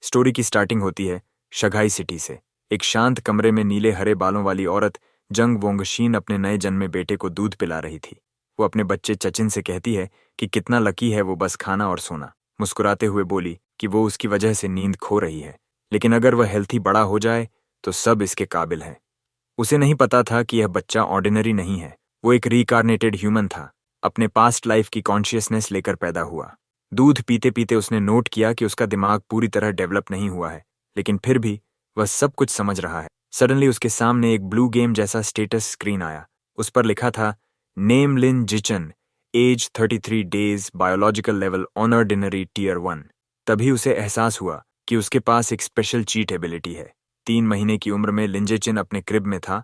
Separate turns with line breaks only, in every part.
Story की starting होती है शंघाई सिटी से। एक शांत कमरे में नीले हरे बालों वाली औरत जंग वोंगशीन अपने नए जन्मे बेटे को दूध पिला रही थी। वो अपने बच्चे चचिन से कहती है कि कितना लकी है वो, बस खाना और सोना। मुस्कुराते हुए बोली कि वो उसकी वजह से नींद खो रही है, लेकिन अगर वह हेल्थी बड़ा हो जाए तो सब इसके काबिल है। उसे नहीं पता था कि यह बच्चा ऑर्डिनरी नहीं है, वो एक रिकार्नेटेड ह्यूमन था, अपने पास्ट लाइफ की कॉन्शियसनेस लेकर पैदा हुआ। दूध पीते पीते उसने नोट किया कि उसका दिमाग पूरी तरह डेवलप नहीं हुआ है, लेकिन फिर भी वह सब कुछ समझ रहा है। सडनली उसके सामने एक ब्लू गेम जैसा स्टेटस स्क्रीन आया। उस पर लिखा था, name Lin Jichen, age 33 days, biological level ordinary tier 1। तभी उसे एहसास हुआ कि उसके पास एक स्पेशल चीट एबिलिटी है। 3 महीने की उम्र में लिंजेचिन अपने क्रिब में था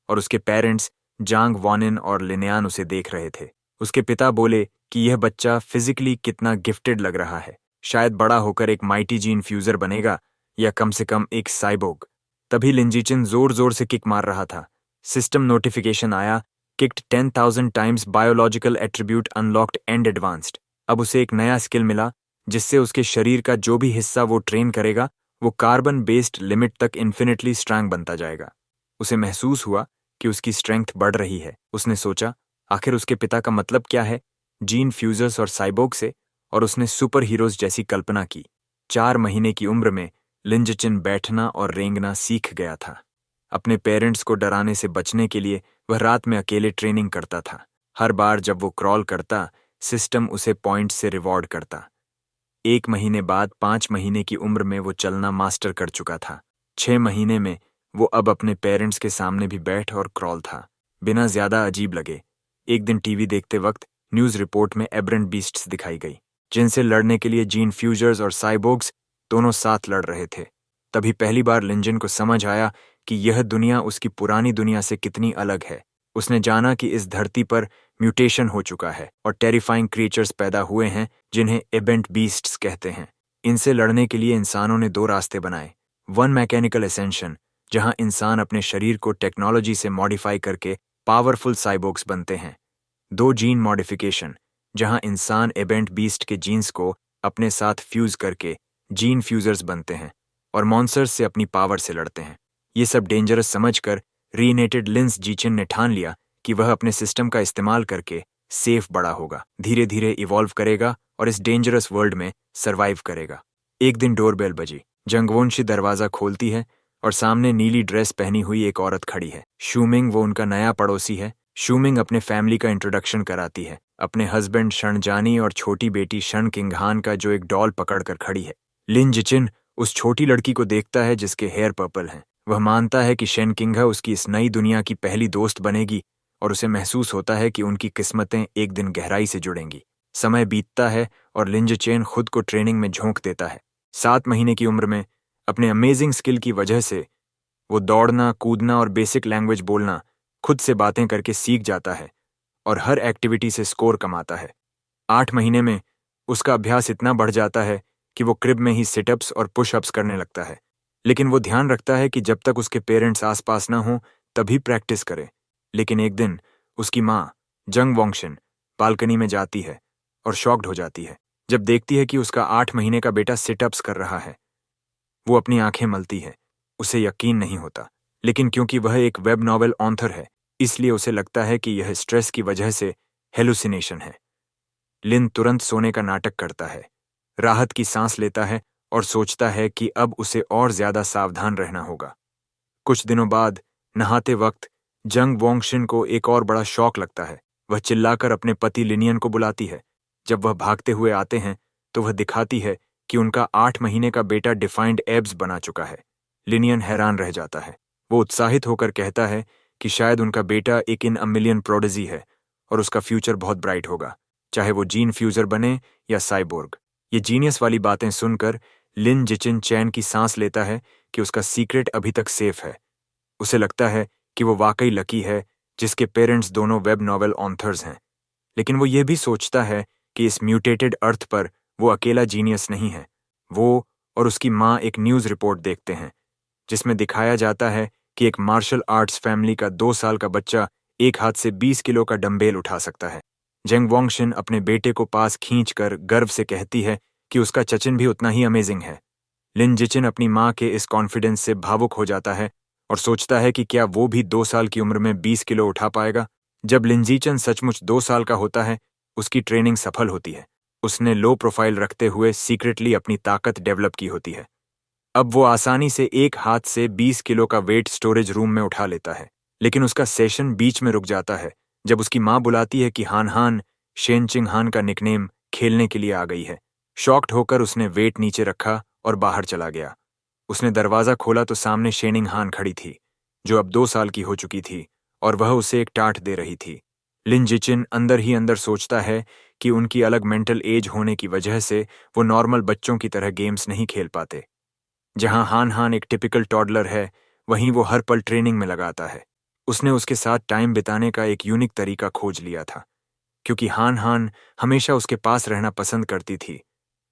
और उसके पेरेंट्स जांग वॉनिन और लिनयान उसे देख रहे थे। उसके पिता बोले कि यह बच्चा फिजिकली कितना गिफ्टेड लग रहा है, शायद बड़ा होकर एक माइटी जीन फ्यूजर बनेगा या कम से कम एक साइबोग। तभी लिंजीचिन जोर जोर से किक मार रहा था। सिस्टम नोटिफिकेशन आया, kicked 10,000 times, biological attribute unlocked and advanced. अब उसे एक नया स्किल मिला जिससे उसके शरीर का जो भी हिस्सा वो ट्रेन करेगा वो कार्बन बेस्ड लिमिट तक इन्फिनिटली स्ट्रांग बनता जाएगा। उसे महसूस हुआ कि उसकी स्ट्रेंथ बढ़ रही है। उसने सोचा, आखिर उसके पिता का मतलब क्या है जीन फ्यूजर्स और साइबोग से, और उसने सुपर हीरोज जैसी कल्पना की। 4 महीने की उम्र में लिंजचिन बैठना और रेंगना सीख गया था। अपने पेरेंट्स को डराने से बचने के लिए वह रात में अकेले ट्रेनिंग करता था। हर बार जब वो क्रॉल करता, सिस्टम उसे पॉइंट से रिवॉर्ड करता। 1 महीने बाद 5 महीने की उम्र में वो चलना मास्टर कर चुका था। 6 महीने में वो अब अपने पेरेंट्स के सामने भी बैठ और क्रॉल था, बिना ज्यादा अजीब लगे। एक दिन टीवी देखते वक्त न्यूज रिपोर्ट में एबरेंट बीस्ट्स दिखाई गई, जिनसे लड़ने के लिए जीन फ्यूजर्स और साइबोग्स दोनों साथ लड़ रहे थे। तभी पहली बार लिंजन को समझ आया कि यह दुनिया उसकी पुरानी दुनिया से कितनी अलग है। उसने जाना कि इस धरती पर म्यूटेशन हो चुका है और टेरिफाइंग क्रिएचर्स पैदा हुए हैं जिन्हें एबेंट बीस्ट्स कहते हैं। इनसे लड़ने के लिए इंसानों ने 2 रास्ते बनाए। वन मैकेनिकल एसेंशन, जहां इंसान अपने शरीर को टेक्नोलॉजी से मॉडिफाई करके पावरफुल साइबोग्स बनते हैं। 2 जीन मॉडिफिकेशन, जहां इंसान एबेंट बीस्ट के जीन्स को अपने साथ फ्यूज करके जीन फ्यूजर्स बनते हैं और मॉन्स्टर्स से अपनी पावर से लड़ते हैं। ये सब डेंजरस समझकर रीनेटेड लिंस जीचिन ने ठान लिया कि वह अपने सिस्टम का इस्तेमाल करके सेफ बड़ा होगा, धीरे धीरे इवॉल्व करेगा और इस डेंजरस वर्ल्ड में सरवाइव करेगा। एक दिन डोरबेल बजी। जंगवोंशी दरवाजा खोलती है और सामने नीली ड्रेस पहनी हुई एक औरत खड़ी है। शूमिंग वो उनका नया पड़ोसी है। शूमिंग अपने फैमिली का इंट्रोडक्शन कराती है, अपने हस्बैंड शनजानी और छोटी बेटी शन किंगहान का, जो एक डॉल पकड़कर खड़ी है। लिन जिचिन उस छोटी लड़की को देखता है जिसके हेयर पर्पल हैं। वह मानता है कि शेन किंघा उसकी इस नई दुनिया की पहली दोस्त बनेगी और उसे महसूस होता है कि उनकी किस्मतें एक दिन गहराई से जुड़ेंगी। समय बीतता है और लिंजचेन खुद को ट्रेनिंग में झोंक देता है। 7 महीने की उम्र में अपने अमेजिंग स्किल की वजह से वो दौड़ना, कूदना और बेसिक लैंग्वेज बोलना खुद से बातें करके सीख जाता है और हर एक्टिविटी से स्कोर कमाता है। 8 महीने में उसका अभ्यास इतना बढ़ जाता है कि वो क्रिब में ही सिटअप्स और पुशअप्स करने लगता है। लेकिन वो ध्यान रखता है कि जब तक उसके पेरेंट्स आसपास ना हों तभी प्रैक्टिस करे। लेकिन एक दिन उसकी माँ जंग वोंगशिन बालकनी में जाती है और शॉक्ड हो जाती है जब देखती है कि उसका 8 महीने का बेटा सिटअप्स कर रहा है। वो अपनी आंखें मलती है, उसे यकीन नहीं होता। लेकिन क्योंकि वह एक वेब नॉवेल ऑथर है, इसलिए उसे लगता है कि यह स्ट्रेस की वजह से हेलुसिनेशन है। लिन तुरंत सोने का नाटक करता है, राहत की सांस लेता है और सोचता है कि अब उसे और ज्यादा सावधान रहना होगा। कुछ दिनों बाद नहाते वक्त जंग वोंगशिन को एक और बड़ा शौक लगता है। वह चिल्लाकर अपने पति लिनियन को बुलाती है। जब वह भागते हुए आते हैं तो वह दिखाती है कि उनका 8 महीने का बेटा डिफाइंड एब्स बना चुका है। लिनियन हैरान रह जाता है। वो उत्साहित होकर कहता है कि शायद उनका बेटा एक इन अ मिलियन प्रोडिजी है और उसका फ्यूचर बहुत ब्राइट होगा, चाहे वो जीन फ्यूजर बने या साइबोर्ग। ये जीनियस वाली बातें सुनकर लिन जिचिन चैन की सांस लेता है कि उसका सीक्रेट अभी तक सेफ है। उसे लगता है कि वो वाकई लकी है जिसके पेरेंट्स दोनों वेब नॉवेल ऑथर्स हैं। लेकिन वो ये भी सोचता है कि इस म्यूटेटेड अर्थ पर वो अकेला जीनियस नहीं है। वो और उसकी माँ एक न्यूज़ रिपोर्ट देखते हैं जिसमें दिखाया जाता है कि एक मार्शल आर्ट्स फैमिली का 2 साल का बच्चा एक हाथ से 20 किलो का डंबेल उठा सकता है। जंग वोंगशिन अपने बेटे को पास खींचकर गर्व से कहती है कि उसका चचिन भी उतना ही अमेजिंग है। लिन जिचिन अपनी माँ के इस कॉन्फिडेंस से भावुक हो जाता है और सोचता है कि क्या वो भी 2 साल की उम्र में 20 किलो उठा पाएगा। जब लिंजीचन सचमुच 2 साल का होता है, उसकी ट्रेनिंग सफल होती है। उसने लो प्रोफाइल रखते हुए सीक्रेटली अपनी ताकत डेवलप की होती है। अब वो आसानी से एक हाथ से 20 किलो का वेट स्टोरेज रूम में उठा लेता है। लेकिन उसका सेशन बीच में रुक जाता है जब उसकी माँ बुलाती है कि हान हान, शेन चिंग हान का निकनेम, खेलने के लिए आ गई है। शॉक्ड होकर उसने वेट नीचे रखा और बाहर चला गया। उसने दरवाजा खोला तो सामने शेनिंग हान खड़ी थी, जो अब 2 साल की हो चुकी थी, और वह उसे एक टाँट दे रही थी। लिन जिचिन अंदर ही अंदर सोचता है कि उनकी अलग मेंटल एज होने की वजह से वो नॉर्मल बच्चों की तरह गेम्स नहीं खेल पाते। जहां हान हान एक टिपिकल टॉडलर है, वहीं वो हर पल ट्रेनिंग में लगाता है। उसने उसके साथ टाइम बिताने का एक यूनिक तरीका खोज लिया था, क्योंकि हान हान हमेशा उसके पास रहना पसंद करती थी।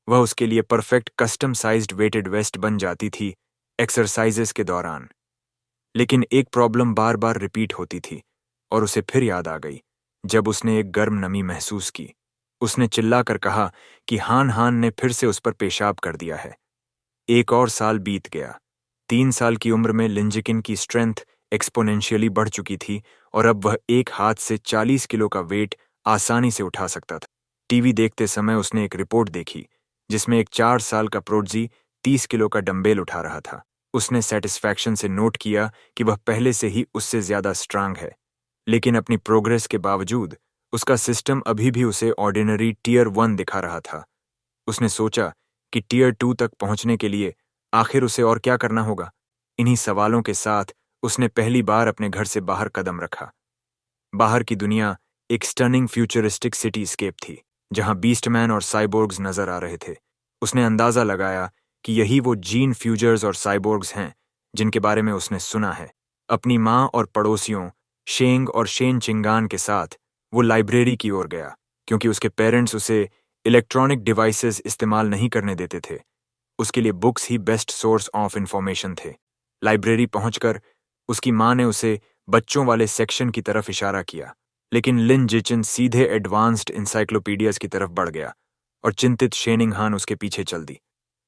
वह उसके लिए perfect custom sized weighted vest बन जाती थी एक्सरसाइजेस के दौरान। लेकिन एक प्रॉब्लम बार बार रिपीट होती थी, और उसे फिर याद आ गई जब उसने एक गर्म नमी महसूस की। उसने चिल्लाकर कहा कि हान हान ने फिर से उस पर पेशाब कर दिया है। एक और साल बीत गया। 3 साल की उम्र में लिंजिकिन की स्ट्रेंथ एक्सपोनेंशियली बढ़ चुकी थी और अब वह एक हाथ से 40 किलो का वेट आसानी से उठा सकता था। टीवी देखते समय उसने एक रिपोर्ट देखी जिसमें एक 4 साल का प्रोडजी 30 किलो का डंबेल उठा रहा था। उसने सेटिस्फैक्शन से नोट किया कि वह पहले से ही उससे ज्यादा स्ट्रांग है। लेकिन अपनी प्रोग्रेस के बावजूद उसका सिस्टम अभी भी उसे ऑर्डिनरी टीयर 1 दिखा रहा था। उसने सोचा कि टीयर 2 तक पहुंचने के लिए आखिर उसे और क्या करना होगा। इन्हीं सवालों के साथ उसने पहली बार अपने घर से बाहर कदम रखा। बाहर की दुनिया एक स्टनिंग फ्यूचरिस्टिक सिटीस्केप थी, जहां बीस्टमैन और साइबोर्ग्स नजर आ रहे थे। उसने अंदाजा लगाया कि यही वो जीन फ्यूजर्स और साइबोर्ग्स हैं जिनके बारे में उसने सुना है। अपनी माँ और पड़ोसियों शेंग और शेन चिंगान के साथ वो लाइब्रेरी की ओर गया, क्योंकि उसके पेरेंट्स उसे इलेक्ट्रॉनिक डिवाइसेस इस्तेमाल नहीं करने देते थे। उसके लिए books he best source of information थे। लाइब्रेरी पहुंचकर उसकी माँ ने उसे बच्चों वाले सेक्शन की तरफ इशारा किया, लेकिन लिन जिचिन सीधे एडवांस्ड इंसाइक्लोपीडियाज की तरफ बढ़ गया और चिंतित शेनिंग हान उसके पीछे चल दी।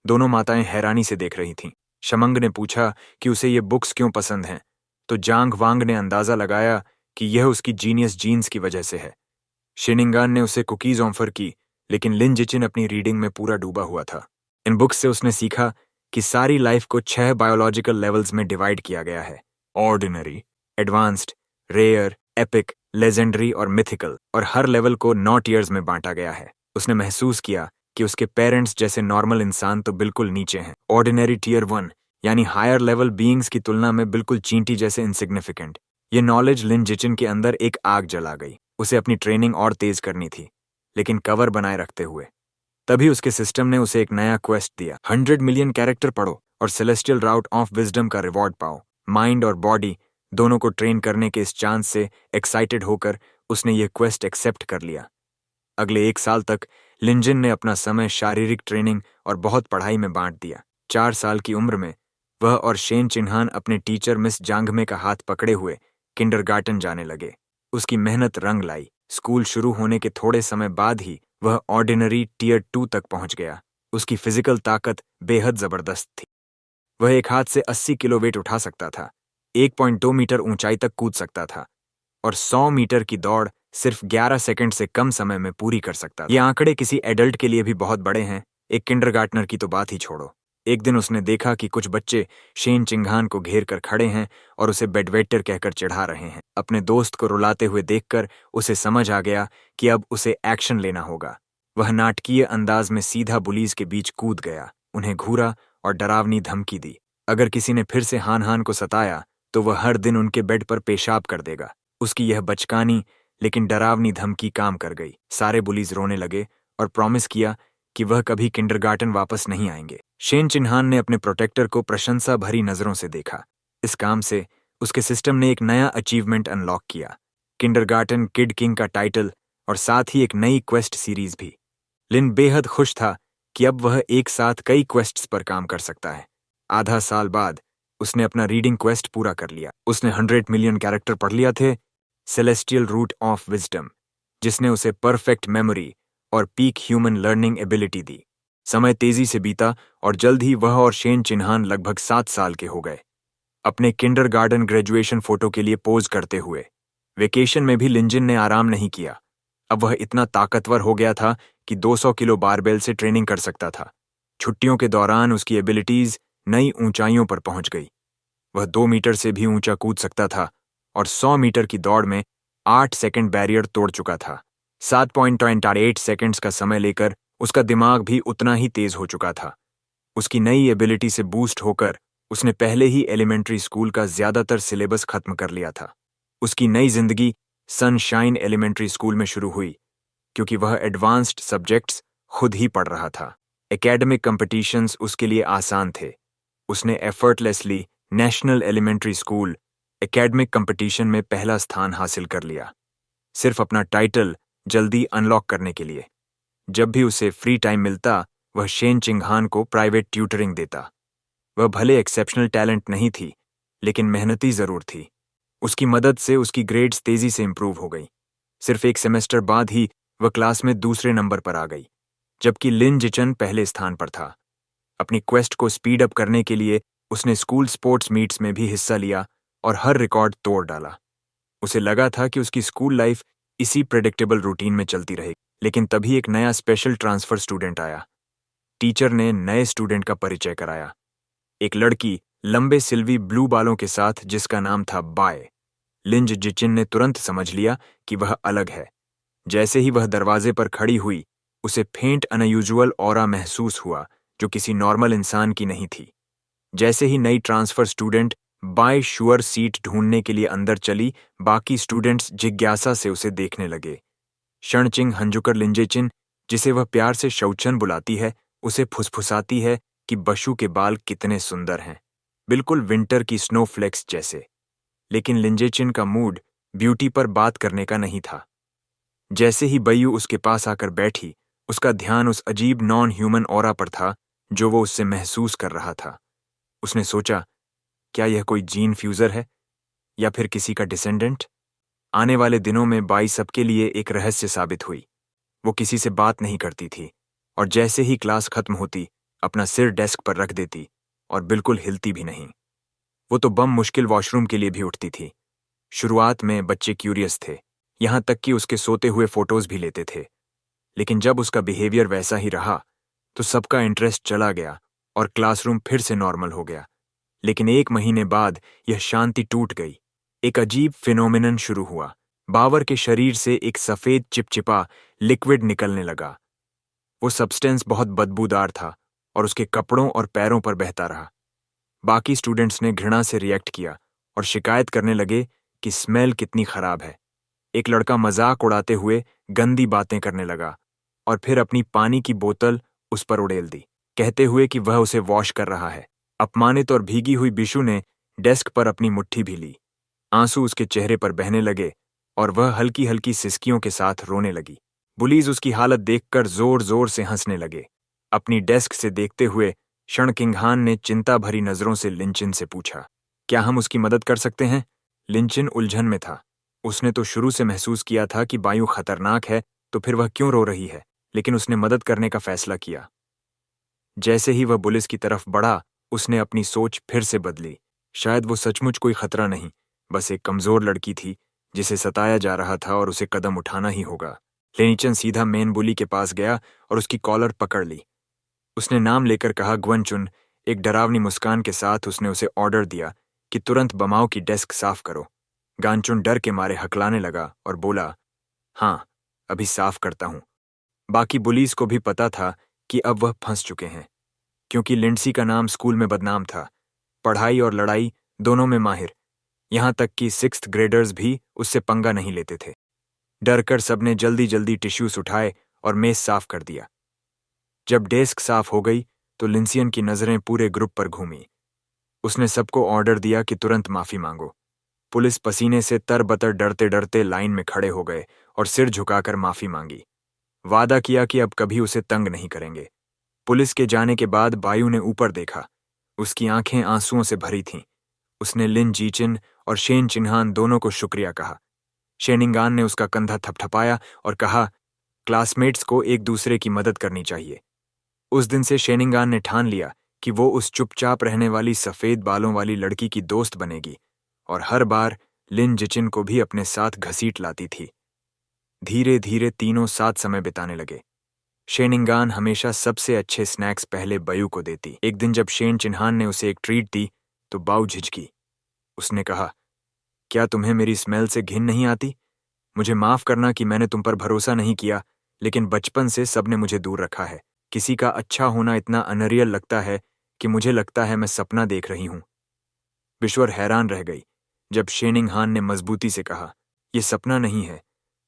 दोनों माताएं हैरानी से देख रही थीं। शमंग ने पूछा कि उसे ये बुक्स क्यों पसंद हैं, तो जांग वांग ने अंदाजा लगाया कि यह उसकी जीनियस जीन्स की वजह से है। शेनिंगान ने उसे कुकीज ऑफर की, लेकिन लिन जिचिन अपनी रीडिंग में पूरा डूबा हुआ था। इन बुक्स से उसने सीखा कि सारी लाइफ को 6 बायोलॉजिकल लेवल्स में डिवाइड किया गया है: ordinary, advanced, rare, epic, legendary और मिथिकल, और हर लेवल को 9 टीयर्स में बांटा गया है। उसने महसूस किया कि उसके पेरेंट्स जैसे नॉर्मल इंसान तो बिल्कुल नीचे हैं। ऑर्डिनरी टीयर 1 यानी हायर लेवल बीइंग्स की तुलना में बिल्कुल चींटी जैसे इनसिग्निफिकेंट। ये नॉलेज लिन जिचिन के अंदर एक आग जला गई। उसे अपनी ट्रेनिंग और तेज करनी थी, लेकिन कवर बनाए रखते हुए। तभी उसके सिस्टम ने उसे एक नया क्वेस्ट दिया: 100 मिलियन कैरेक्टर पढ़ो और सेलेस्टियल राउट ऑफ विजडम का रिवॉर्ड पाओ। माइंड और बॉडी दोनों को ट्रेन करने के इस चांस से एक्साइटेड होकर उसने ये क्वेस्ट एक्सेप्ट कर लिया। अगले 1 साल तक लिंजिन ने अपना समय शारीरिक ट्रेनिंग और बहुत पढ़ाई में बांट दिया। 4 साल की उम्र में वह और शेन चिन्हान अपने टीचर मिस जांगमे का हाथ पकड़े हुए किंडरगार्टन जाने लगे। उसकी मेहनत रंग लाई। स्कूल शुरू होने के थोड़े समय बाद ही वह ऑर्डिनरी टीयर 2 तक पहुंच गया। उसकी फिजिकल ताकत बेहद जबरदस्त थी। वह एक हाथ से 80 किलो वेट उठा सकता था, 1.2 मीटर ऊंचाई तक कूद सकता था और 100 मीटर की दौड़ सिर्फ 11 सेकंड से कम समय में पूरी कर सकता था। ये आंकड़े किसी एडल्ट के लिए भी बहुत बड़े हैं, एक किंडरगार्टनर की तो बात ही छोड़ो। एक दिन उसने देखा कि कुछ बच्चे शेन चिंघान को घेर कर खड़े हैं और उसे बेडवेटर कहकर चिढ़ा रहे हैं। अपने दोस्त को रुलाते हुए देखकर उसे समझ आ गया कि अब उसे एक्शन लेना होगा। वह नाटकीय अंदाज में सीधा बुलीज के बीच कूद गया, उन्हें घूरा और डरावनी धमकी दी। अगर किसी ने फिर से हान हान को सताया तो वह हर दिन उनके बेड पर पेशाब कर देगा। उसकी यह बचकानी लेकिन डरावनी धमकी काम कर गई। सारे बुलीज रोने लगे और प्रॉमिस किया कि वह कभी किंडरगार्टन वापस नहीं आएंगे। शेन चिन्हान ने अपने प्रोटेक्टर को प्रशंसा भरी नजरों से देखा। इस काम से उसके सिस्टम ने एक नया अचीवमेंट अनलॉक किया: किंडरगार्टन किड किंग का टाइटल और साथ ही एक नई क्वेस्ट सीरीज भी। लिन बेहद खुश था कि अब वह एक साथ कई क्वेस्ट्स पर काम कर सकता है। आधा साल बाद उसने अपना रीडिंग क्वेस्ट पूरा कर लिया। उसने 100 मिलियन कैरेक्टर पढ़ लिया थे, सेलेस्टियल रूट ऑफ विजडम, जिसने उसे परफेक्ट मेमोरी और पीक ह्यूमन लर्निंग एबिलिटी दी। समय तेजी से बीता और जल्द ही वह और शेन चिन्हान लगभग 7 साल के हो गए, अपने किंडरगार्टन ग्रेजुएशन फोटो के लिए पोज करते हुए। वेकेशन में भी लिंजिन ने आराम नहीं किया। अब वह इतना ताकतवर हो गया था कि 200 किलो बारबेल से ट्रेनिंग कर सकता था। छुट्टियों के दौरान उसकी एबिलिटीज नई ऊंचाइयों पर पहुंच गई। वह 2 मीटर से भी ऊंचा कूद सकता था और 100 मीटर की दौड़ में 8 सेकंड बैरियर तोड़ चुका था। 7.8 सेकंड्स का समय लेकर उसका दिमाग भी उतना ही तेज हो चुका था। उसकी नई एबिलिटी से बूस्ट होकर उसने पहले ही एलिमेंट्री स्कूल का ज्यादातर सिलेबस खत्म कर लिया था। उसकी नई जिंदगी सनशाइन एलिमेंट्री स्कूल में शुरू हुई, क्योंकि वह एडवांस्ड सब्जेक्ट्स खुद ही पढ़ रहा था। एकेडमिक कंपटीशंस उसके लिए आसान थे। उसने effortlessly national elementary school academic competition में पहला स्थान हासिल कर लिया, सिर्फ अपना टाइटल जल्दी अनलॉक करने के लिए। जब भी उसे फ्री टाइम मिलता, वह शेन चिंगहान को प्राइवेट ट्यूटरिंग देता। वह भले एक्सेप्शनल टैलेंट नहीं थी, लेकिन मेहनती जरूर थी। उसकी मदद से उसकी ग्रेड्स तेजी से इंप्रूव हो गई। सिर्फ एक सेमेस्टर बाद ही वह क्लास में दूसरे नंबर पर आ गई, जबकि लिन जिचन पहले स्थान पर था। अपनी क्वेस्ट को स्पीड अप करने के लिए उसने स्कूल स्पोर्ट्स मीट्स में भी हिस्सा लिया और हर रिकॉर्ड तोड़ डाला। उसे लगा था कि उसकी स्कूल लाइफ इसी प्रेडिक्टेबल रूटीन में चलती रहेगी, लेकिन तभी एक नया स्पेशल ट्रांसफर स्टूडेंट आया। टीचर ने नए स्टूडेंट का परिचय कराया, एक लड़की लंबे सिल्वी ब्लू बालों के साथ जिसका नाम था बाय। लिंज जिचिन ने तुरंत समझ लिया कि वह अलग है। जैसे ही वह दरवाजे पर खड़ी हुई, उसे फेंट अनयूजुअल ऑरा महसूस हुआ जो किसी नॉर्मल इंसान की नहीं थी। जैसे ही नई transfer student Bai Shuo seat ढूंढने के लिए अंदर चली, बाकी स्टूडेंट्स जिज्ञासा से उसे देखने लगे। शनचिंग हंजुकर लिंजेचिन, जिसे वह प्यार से शौचन बुलाती है, उसे फुसफुसाती है कि बशु के बाल कितने सुंदर हैं, बिल्कुल विंटर की स्नोफ्लेक्स जैसे। लेकिन लिंजेचिन का मूड ब्यूटी पर बात करने का नहीं था। जैसे ही बयू उसके पास आकर बैठी, उसका ध्यान उस अजीब नॉन ह्यूमन ऑरा पर था जो वो उससे महसूस कर रहा था। उसने सोचा, क्या यह कोई जीन फ्यूजर है या फिर किसी का डिसेंडेंट? आने वाले दिनों में बाई सबके लिए एक रहस्य साबित हुई। वो किसी से बात नहीं करती थी और जैसे ही क्लास खत्म होती, अपना सिर डेस्क पर रख देती और बिल्कुल हिलती भी नहीं। वो तो बम मुश्किल वॉशरूम के लिए भी उठती थी। शुरुआत में बच्चे क्यूरियस थे, यहां तक कि उसके सोते हुए फोटोज भी लेते थे। लेकिन जब उसका बिहेवियर वैसा ही रहा, तो सबका इंटरेस्ट चला गया और क्लासरूम फिर से नॉर्मल हो गया। लेकिन 1 महीने बाद यह शांति टूट गई। एक अजीब फिनोमिनन शुरू हुआ। बावर के शरीर से एक सफेद चिपचिपा लिक्विड निकलने लगा। वो सब्सटेंस बहुत बदबूदार था और उसके कपड़ों और पैरों पर बहता रहा। बाकी स्टूडेंट्स ने घृणा से रिएक्ट किया और शिकायत करने लगे कि स्मेल कितनी खराब है। एक लड़का मजाक उड़ाते हुए गंदी बातें करने लगा और फिर अपनी पानी की बोतल उस पर उड़ेल दी, कहते हुए कि वह उसे वॉश कर रहा है। अपमानित और भीगी हुई बिशु ने डेस्क पर अपनी मुट्ठी भी ली। आंसू उसके चेहरे पर बहने लगे और वह हल्की हल्की सिसकियों के साथ रोने लगी। बुलीज उसकी हालत देखकर जोर जोर से हंसने लगे। अपनी डेस्क से देखते हुए शनकिंगहान ने चिंता भरी नजरों से लिंचिन से पूछा, क्या हम उसकी मदद कर सकते हैं? लिंचिन उलझन में था। उसने तो शुरू से महसूस किया था कि बायू खतरनाक है, तो फिर वह क्यों रो रही है, लेकिन उसने मदद करने का फैसला किया। जैसे ही वह पुलिस की तरफ बढ़ा, उसने अपनी सोच फिर से बदली। शायद वो सचमुच कोई खतरा नहीं, बस एक कमजोर लड़की थी जिसे सताया जा रहा था और उसे कदम उठाना ही होगा। लेनिचन सीधा मेन बुली के पास गया और उसकी कॉलर पकड़ ली। उसने नाम लेकर कहा, ग्वनचुन। एक डरावनी मुस्कान के साथ उसने उसे ऑर्डर दिया कि तुरंत बमाओ की डेस्क साफ करो। गांचुन डर के मारे हकलाने लगा और बोला, हाँ, अभी साफ करता हूं। बाकी बुलीज को भी पता था कि अब वह फंस चुके हैं, क्योंकि लिंडसी का नाम स्कूल में बदनाम था, पढ़ाई और लड़ाई दोनों में माहिर। यहां तक कि 6th ग्रेडर्स भी उससे पंगा नहीं लेते थे। डरकर सबने जल्दी जल्दी टिश्यूज उठाए और मेज साफ कर दिया। जब डेस्क साफ हो गई तो लिंसियन की नजरें पूरे ग्रुप पर घूमी। उसने सबको ऑर्डर दिया कि तुरंत माफी मांगो। पुलिस पसीने से तरबतर डरते डरते लाइन में खड़े हो गए और सिर झुकाकर माफी मांगी। वादा किया कि अब कभी उसे तंग नहीं करेंगे। पुलिस के जाने के बाद बायू ने ऊपर देखा। उसकी आंखें आंसुओं से भरी थीं। उसने लिन जीचिन और शेन चिन्हान दोनों को शुक्रिया कहा। शेनिंगान ने उसका कंधा थपथपाया और कहा, क्लासमेट्स को एक दूसरे की मदद करनी चाहिए। उस दिन से शेनिंगान ने ठान लिया कि वो उस चुपचाप रहने वाली सफेद बालों वाली लड़की की दोस्त बनेगी और हर बार लिन जिचिन को भी अपने साथ घसीट लाती थी। धीरे धीरे तीनों साथ समय बिताने लगे। शेनिंगान हमेशा सबसे अच्छे स्नैक्स पहले बयू को देती। एक दिन जब शेन चिन्हान ने उसे एक ट्रीट दी तो बाऊ झिझकी। उसने कहा, क्या तुम्हें मेरी स्मेल से घिन नहीं आती? मुझे माफ करना कि मैंने तुम पर भरोसा नहीं किया, लेकिन बचपन से सबने मुझे दूर रखा है। किसी का अच्छा होना इतना अनरियल लगता है कि मुझे लगता है मैं सपना देख रही हूं। बिश्वर हैरान रह गई जब शेनिंगहान ने मजबूती से कहा, यह सपना नहीं है।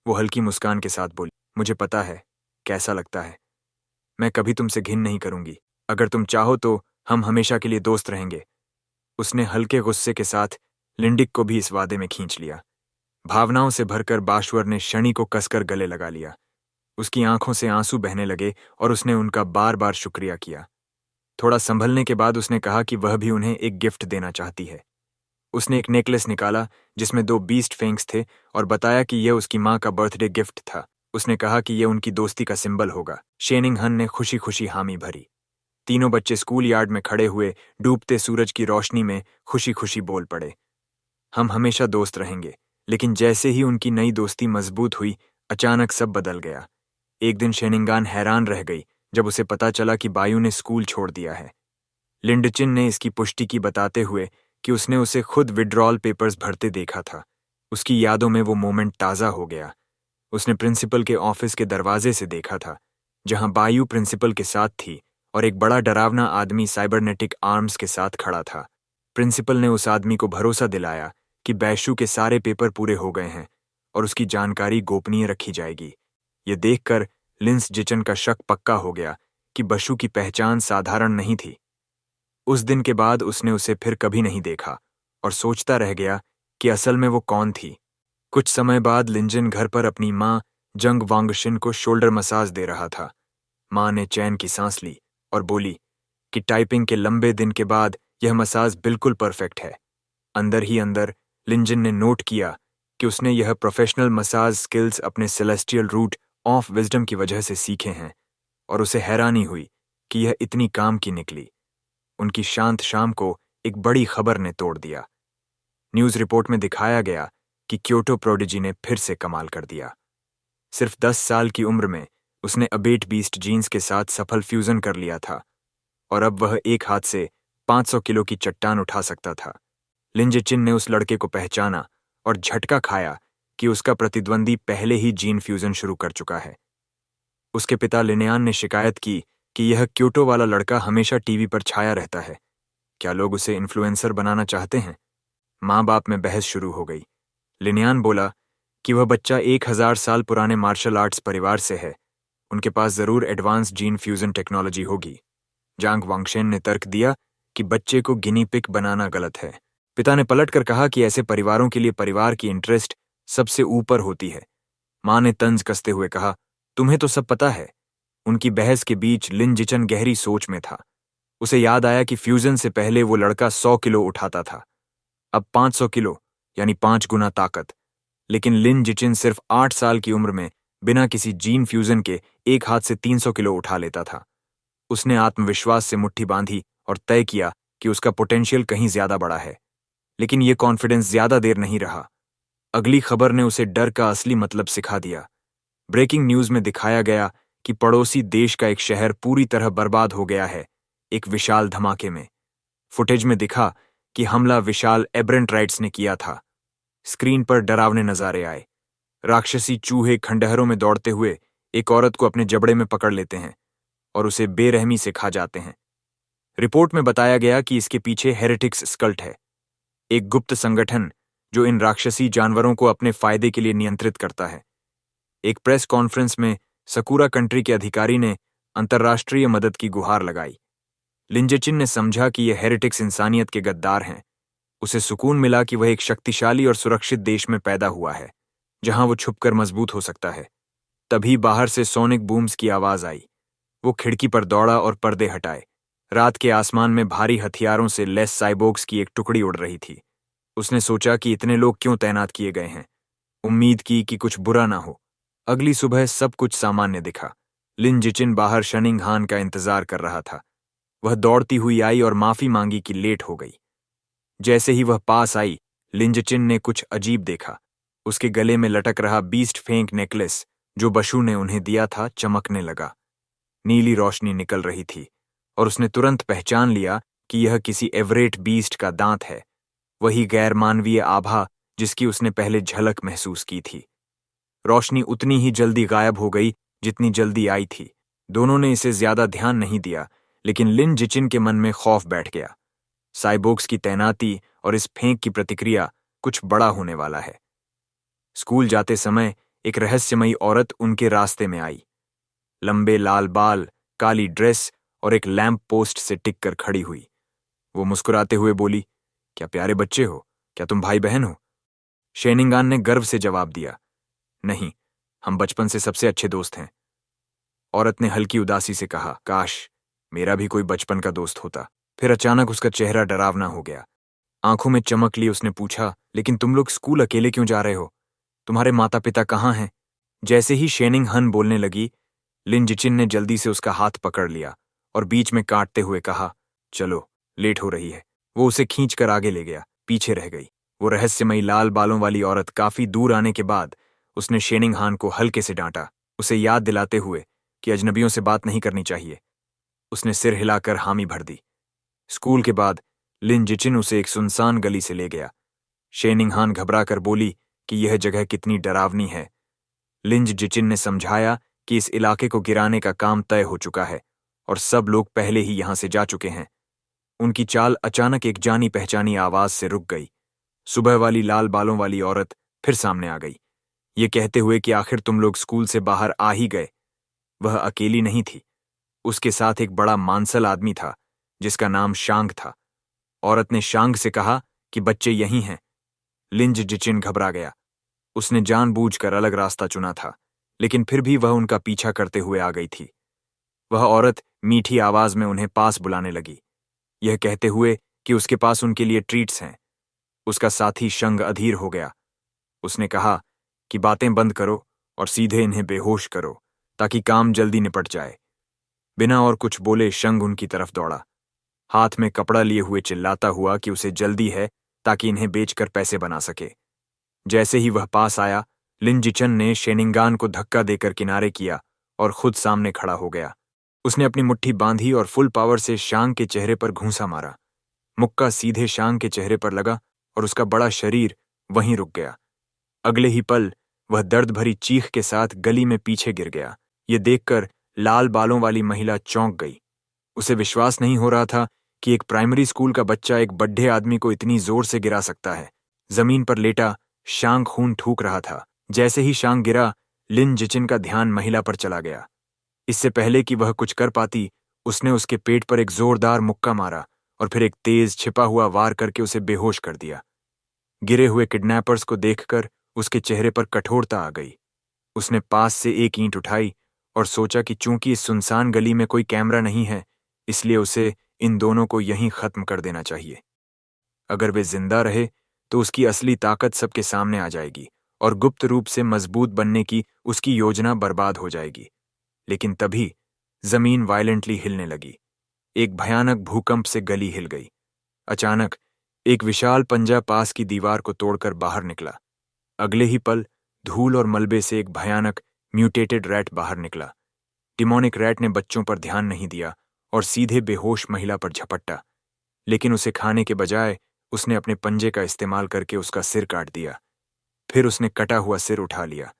वो हल्की मुस्कान के साथ बोली, मुझे पता है कैसा लगता है। मैं कभी तुमसे घिन नहीं करूंगी। अगर तुम चाहो तो हम हमेशा के लिए दोस्त रहेंगे। उसने हल्के गुस्से के साथ लिंडिक को भी इस वादे में खींच लिया। भावनाओं से भरकर बाश्वर ने शनि को कसकर गले लगा लिया। उसकी आंखों से आंसू बहने लगे और उसने उनका बार बार शुक्रिया किया। थोड़ा संभलने के बाद उसने कहा कि वह भी उन्हें एक गिफ्ट देना चाहती है। उसने एक नेकलेस निकाला जिसमें 2 बीस्ट फेंग्स थे और बताया कि यह उसकी माँ का बर्थडे गिफ्ट था। उसने कहा कि यह उनकी दोस्ती का सिंबल होगा। शेनिंगहन ने खुशी खुशी हामी भरी। तीनों बच्चे स्कूल यार्ड में खड़े हुए डूबते सूरज की रोशनी में खुशी खुशी बोल पड़े, हम हमेशा दोस्त रहेंगे। लेकिन जैसे ही उनकी नई दोस्ती मजबूत हुई, अचानक सब बदल गया। एक दिन शेनिंगान हैरान रह गई जब उसे पता चला कि बायू ने स्कूल छोड़ दिया है। लिंडचिन ने इसकी पुष्टि की बताते हुए कि उसने उसे खुद विड्रॉल पेपर्स भरते देखा था। उसकी यादों में वो मोमेंट ताज़ा हो गया। उसने प्रिंसिपल के ऑफिस के दरवाजे से देखा था, जहां बायू प्रिंसिपल के साथ थी और एक बड़ा डरावना आदमी साइबरनेटिक आर्म्स के साथ खड़ा था। प्रिंसिपल ने उस आदमी को भरोसा दिलाया कि बैशु के सारे पेपर पूरे हो गए हैं और उसकी जानकारी गोपनीय रखी जाएगी। ये देखकर लिंस जिचन का शक पक्का हो गया कि बशु की पहचान साधारण नहीं थी। उस दिन के बाद उसने उसे फिर कभी नहीं देखा और सोचता रह गया कि असल में वो कौन थी। कुछ समय बाद लिंजन घर पर अपनी माँ जंग वांगशिन को शोल्डर मसाज दे रहा था। माँ ने चैन की सांस ली और बोली कि टाइपिंग के लंबे दिन के बाद यह मसाज बिल्कुल परफेक्ट है। अंदर ही अंदर लिंजन ने नोट किया कि उसने यह प्रोफेशनल मसाज स्किल्स अपने सेलेस्टियल रूट ऑफ विजडम की वजह से सीखे हैं और उसे हैरानी हुई कि यह इतनी काम की निकली। उनकी शांत शाम को एक बड़ी खबर ने तोड़ दिया। न्यूज़ रिपोर्ट में दिखाया गया कि क्योटो प्रोडिजी ने फिर से कमाल कर दिया। सिर्फ 10 साल की उम्र में उसने अबेट बीस्ट जीन्स के साथ सफल फ्यूजन कर लिया था और अब वह एक हाथ से 500 किलो की चट्टान उठा सकता था। लिंजिचिन ने उस लड़के को पहचाना और झटका खाया कि उसका प्रतिद्वंदी पहले ही जीन फ्यूजन शुरू कर चुका है। उसके पिता लिनियान ने शिकायत की कि यह क्योटो वाला लड़का हमेशा टीवी पर छाया रहता है। क्या लोग उसे इन्फ्लुएंसर बनाना चाहते हैं? माँ बाप में बहस शुरू हो गई। लिनियान बोला कि वह बच्चा 1000 साल पुराने मार्शल आर्ट्स परिवार से है, उनके पास जरूर एडवांस जीन फ्यूजन टेक्नोलॉजी होगी। जांग वांगशेन ने तर्क दिया कि बच्चे को गिनी पिक बनाना गलत है। पिता ने पलट कर कहा कि ऐसे परिवारों के लिए परिवार की इंटरेस्ट सबसे ऊपर होती है। माँ ने तंज कसते हुए कहा, तुम्हें तो सब पता है। उनकी बहस के बीच लिन जिचन गहरी सोच में था। उसे याद आया कि फ्यूजन से पहले वो लड़का 100 किलो उठाता था, अब 500 किलो, यानी 5 गुना ताकत। लेकिन लिन जिचिन सिर्फ 8 साल की उम्र में बिना किसी जीन फ्यूजन के एक हाथ से 300 किलो उठा लेता था। उसने आत्मविश्वास से मुट्ठी बांधी और तय किया कि उसका पोटेंशियल कहीं ज्यादा बड़ा है। लेकिन यह कॉन्फिडेंस ज्यादा देर नहीं रहा। अगली खबर ने उसे डर का असली मतलब सिखा दिया। ब्रेकिंग न्यूज में दिखाया गया कि पड़ोसी देश का एक शहर पूरी तरह बर्बाद हो गया है, एक विशाल धमाके में। फुटेज में दिखा कि हमला विशाल एब्रेंट राइट्स ने किया था। स्क्रीन पर डरावने नजारे आए। राक्षसी चूहे खंडहरों में दौड़ते हुए एक औरत को अपने जबड़े में पकड़ लेते हैं और उसे बेरहमी से खा जाते हैं। रिपोर्ट में बताया गया कि इसके पीछे हेरेटिक्स स्कल्ट है, एक गुप्त संगठन जो इन राक्षसी जानवरों को अपने फायदे के लिए नियंत्रित करता है। एक प्रेस कॉन्फ्रेंस में सकूरा कंट्री के अधिकारी ने अंतर्राष्ट्रीय मदद की गुहार लगाई। लिंजेचिन ने समझा कि यह हेरेटिक्स इंसानियत के गद्दार हैं। उसे सुकून मिला कि वह एक शक्तिशाली और सुरक्षित देश में पैदा हुआ है, जहां वो छुपकर मजबूत हो सकता है। तभी बाहर से सोनिक बूम्स की आवाज आई। वो खिड़की पर दौड़ा और पर्दे हटाए। रात के आसमान में भारी हथियारों से लैस साइबोर्ग्स की एक टुकड़ी उड़ रही थी। उसने सोचा कि इतने लोग क्यों तैनात किए गए हैं। उम्मीद की कि कुछ बुरा ना हो। अगली सुबह सब कुछ सामान्य दिखा। लिन जिचिन बाहर शनिंग हान का इंतजार कर रहा था। वह दौड़ती हुई आई और माफी मांगी कि लेट हो गई। जैसे ही वह पास आई, लिन जिचिन ने कुछ अजीब देखा। उसके गले में लटक रहा बीस्ट फेंक नेकलेस जो बशु ने उन्हें दिया था चमकने लगा। नीली रोशनी निकल रही थी और उसने तुरंत पहचान लिया कि यह किसी एवरेट बीस्ट का दांत है, वही गैर मानवीय आभा जिसकी उसने पहले झलक महसूस की थी। रोशनी उतनी ही जल्दी गायब हो गई जितनी जल्दी आई थी। दोनों ने इसे ज्यादा ध्यान नहीं दिया, लेकिन लिन जिचिन के मन में खौफ बैठ गया। साइबोर्ग्स की तैनाती और इस फेंक की प्रतिक्रिया कुछ बड़ा होने वाला है। स्कूल जाते समय एक रहस्यमयी औरत उनके रास्ते में आई। लंबे लाल बाल, काली ड्रेस और एक लैंप पोस्ट से टिक कर खड़ी हुई। वो मुस्कुराते हुए बोली, क्या प्यारे बच्चे हो? क्या तुम भाई बहन हो? शेनिंगान ने गर्व से जवाब दिया, नहीं, हम बचपन से सबसे अच्छे दोस्त हैं। औरत ने हल्की उदासी से कहा, काश मेरा भी कोई बचपन का दोस्त होता। फिर अचानक उसका चेहरा डरावना हो गया। आंखों में चमक ली उसने पूछा, लेकिन तुम लोग स्कूल अकेले क्यों जा रहे हो? तुम्हारे माता पिता कहाँ हैं? जैसे ही शेनिंग हन बोलने लगी, लिन जिचिन ने जल्दी से उसका हाथ पकड़ लिया और बीच में काटते हुए कहा, चलो, लेट हो रही है। वो उसे खींच कर आगे ले गया। पीछे रह गई। वो रहस्यमयी लाल बालों वाली औरत काफी दूर आने के बाद उसने शेनिंग हान को हल्के से डांटा, उसे याद दिलाते हुए कि अजनबियों से बात नहीं करनी चाहिए। उसने सिर हिलाकर हामी भर दी। स्कूल के बाद लिन जिचिन उसे एक सुनसान गली से ले गया। शेनिंग हान घबराकर बोली कि यह जगह कितनी डरावनी है। लिन जिचिन ने समझाया कि इस इलाके को गिराने का काम तय हो चुका है और सब लोग पहले ही यहां से जा चुके हैं। उनकी चाल अचानक एक जानी पहचानी आवाज से रुक गई। सुबह वाली लाल बालों वाली औरत फिर सामने आ गई, ये कहते हुए कि आखिर तुम लोग स्कूल से बाहर आ ही गए। वह अकेली नहीं थी, उसके साथ एक बड़ा मांसल आदमी था जिसका नाम शांग था। औरत ने शांग से कहा कि बच्चे यहीं हैं। लिन जिचिन घबरा गया। उसने जानबूझकर अलग रास्ता चुना था, लेकिन फिर भी वह उनका पीछा करते हुए आ गई थी। वह औरत मीठी आवाज में उन्हें पास बुलाने लगी, यह कहते हुए कि उसके पास उनके लिए ट्रीट्स हैं। उसका साथी शंग अधीर हो गया। उसने कहा कि बातें बंद करो और सीधे इन्हें बेहोश करो ताकि काम जल्दी निपट जाए। बिना और कुछ बोले शंग उनकी तरफ दौड़ा, हाथ में कपड़ा लिए हुए चिल्लाता हुआ कि उसे जल्दी है ताकि इन्हें बेचकर पैसे बना सके। जैसे ही वह पास आया, लिन जिचिन ने शेनिंगान को धक्का देकर किनारे किया और खुद सामने खड़ा हो गया। उसने अपनी मुट्ठी बांधी और फुल पावर से शांग के चेहरे पर घूंसा मारा। मुक्का सीधे शांग के चेहरे पर लगा और उसका बड़ा शरीर वहीं रुक गया। अगले ही पल वह दर्द भरी चीख के साथ गली में पीछे गिर गया। ये देखकर लाल बालों वाली महिला चौंक गई। उसे विश्वास नहीं हो रहा था कि एक प्राइमरी स्कूल का बच्चा एक बड्ढे आदमी को इतनी जोर से गिरा सकता है। जमीन पर लेटा शांग खून थूक रहा था। जैसे ही शांग गिरा, लिन जिचिन का ध्यान महिला पर चला गया। इससे पहले कि वह कुछ कर पाती, उसने उसके पेट पर एक जोरदार मुक्का मारा और फिर एक तेज छिपा हुआ वार करके उसे बेहोश कर दिया। गिरे हुए किडनैपर्स को देखकर उसके चेहरे पर कठोरता आ गई। उसने पास से एक ईंट उठाई और सोचा कि चूंकि इस सुनसान गली में कोई कैमरा नहीं है, इसलिए उसे इन दोनों को यहीं खत्म कर देना चाहिए। अगर वे जिंदा रहे तो उसकी असली ताकत सबके सामने आ जाएगी और गुप्त रूप से मजबूत बनने की उसकी योजना बर्बाद हो जाएगी। लेकिन तभी जमीन वायलेंटली हिलने लगी। एक भयानक भूकंप से गली हिल गई। अचानक एक विशाल पंजा पास की दीवार को तोड़कर बाहर निकला। अगले ही पल धूल और मलबे से एक भयानक म्यूटेटेड रैट बाहर निकला। डिमोनिक रैट ने बच्चों पर ध्यान नहीं दिया और सीधे बेहोश महिला पर झपट्टा, लेकिन उसे खाने के बजाय उसने अपने पंजे का इस्तेमाल करके उसका सिर काट दिया। फिर उसने कटा हुआ सिर उठा लिया।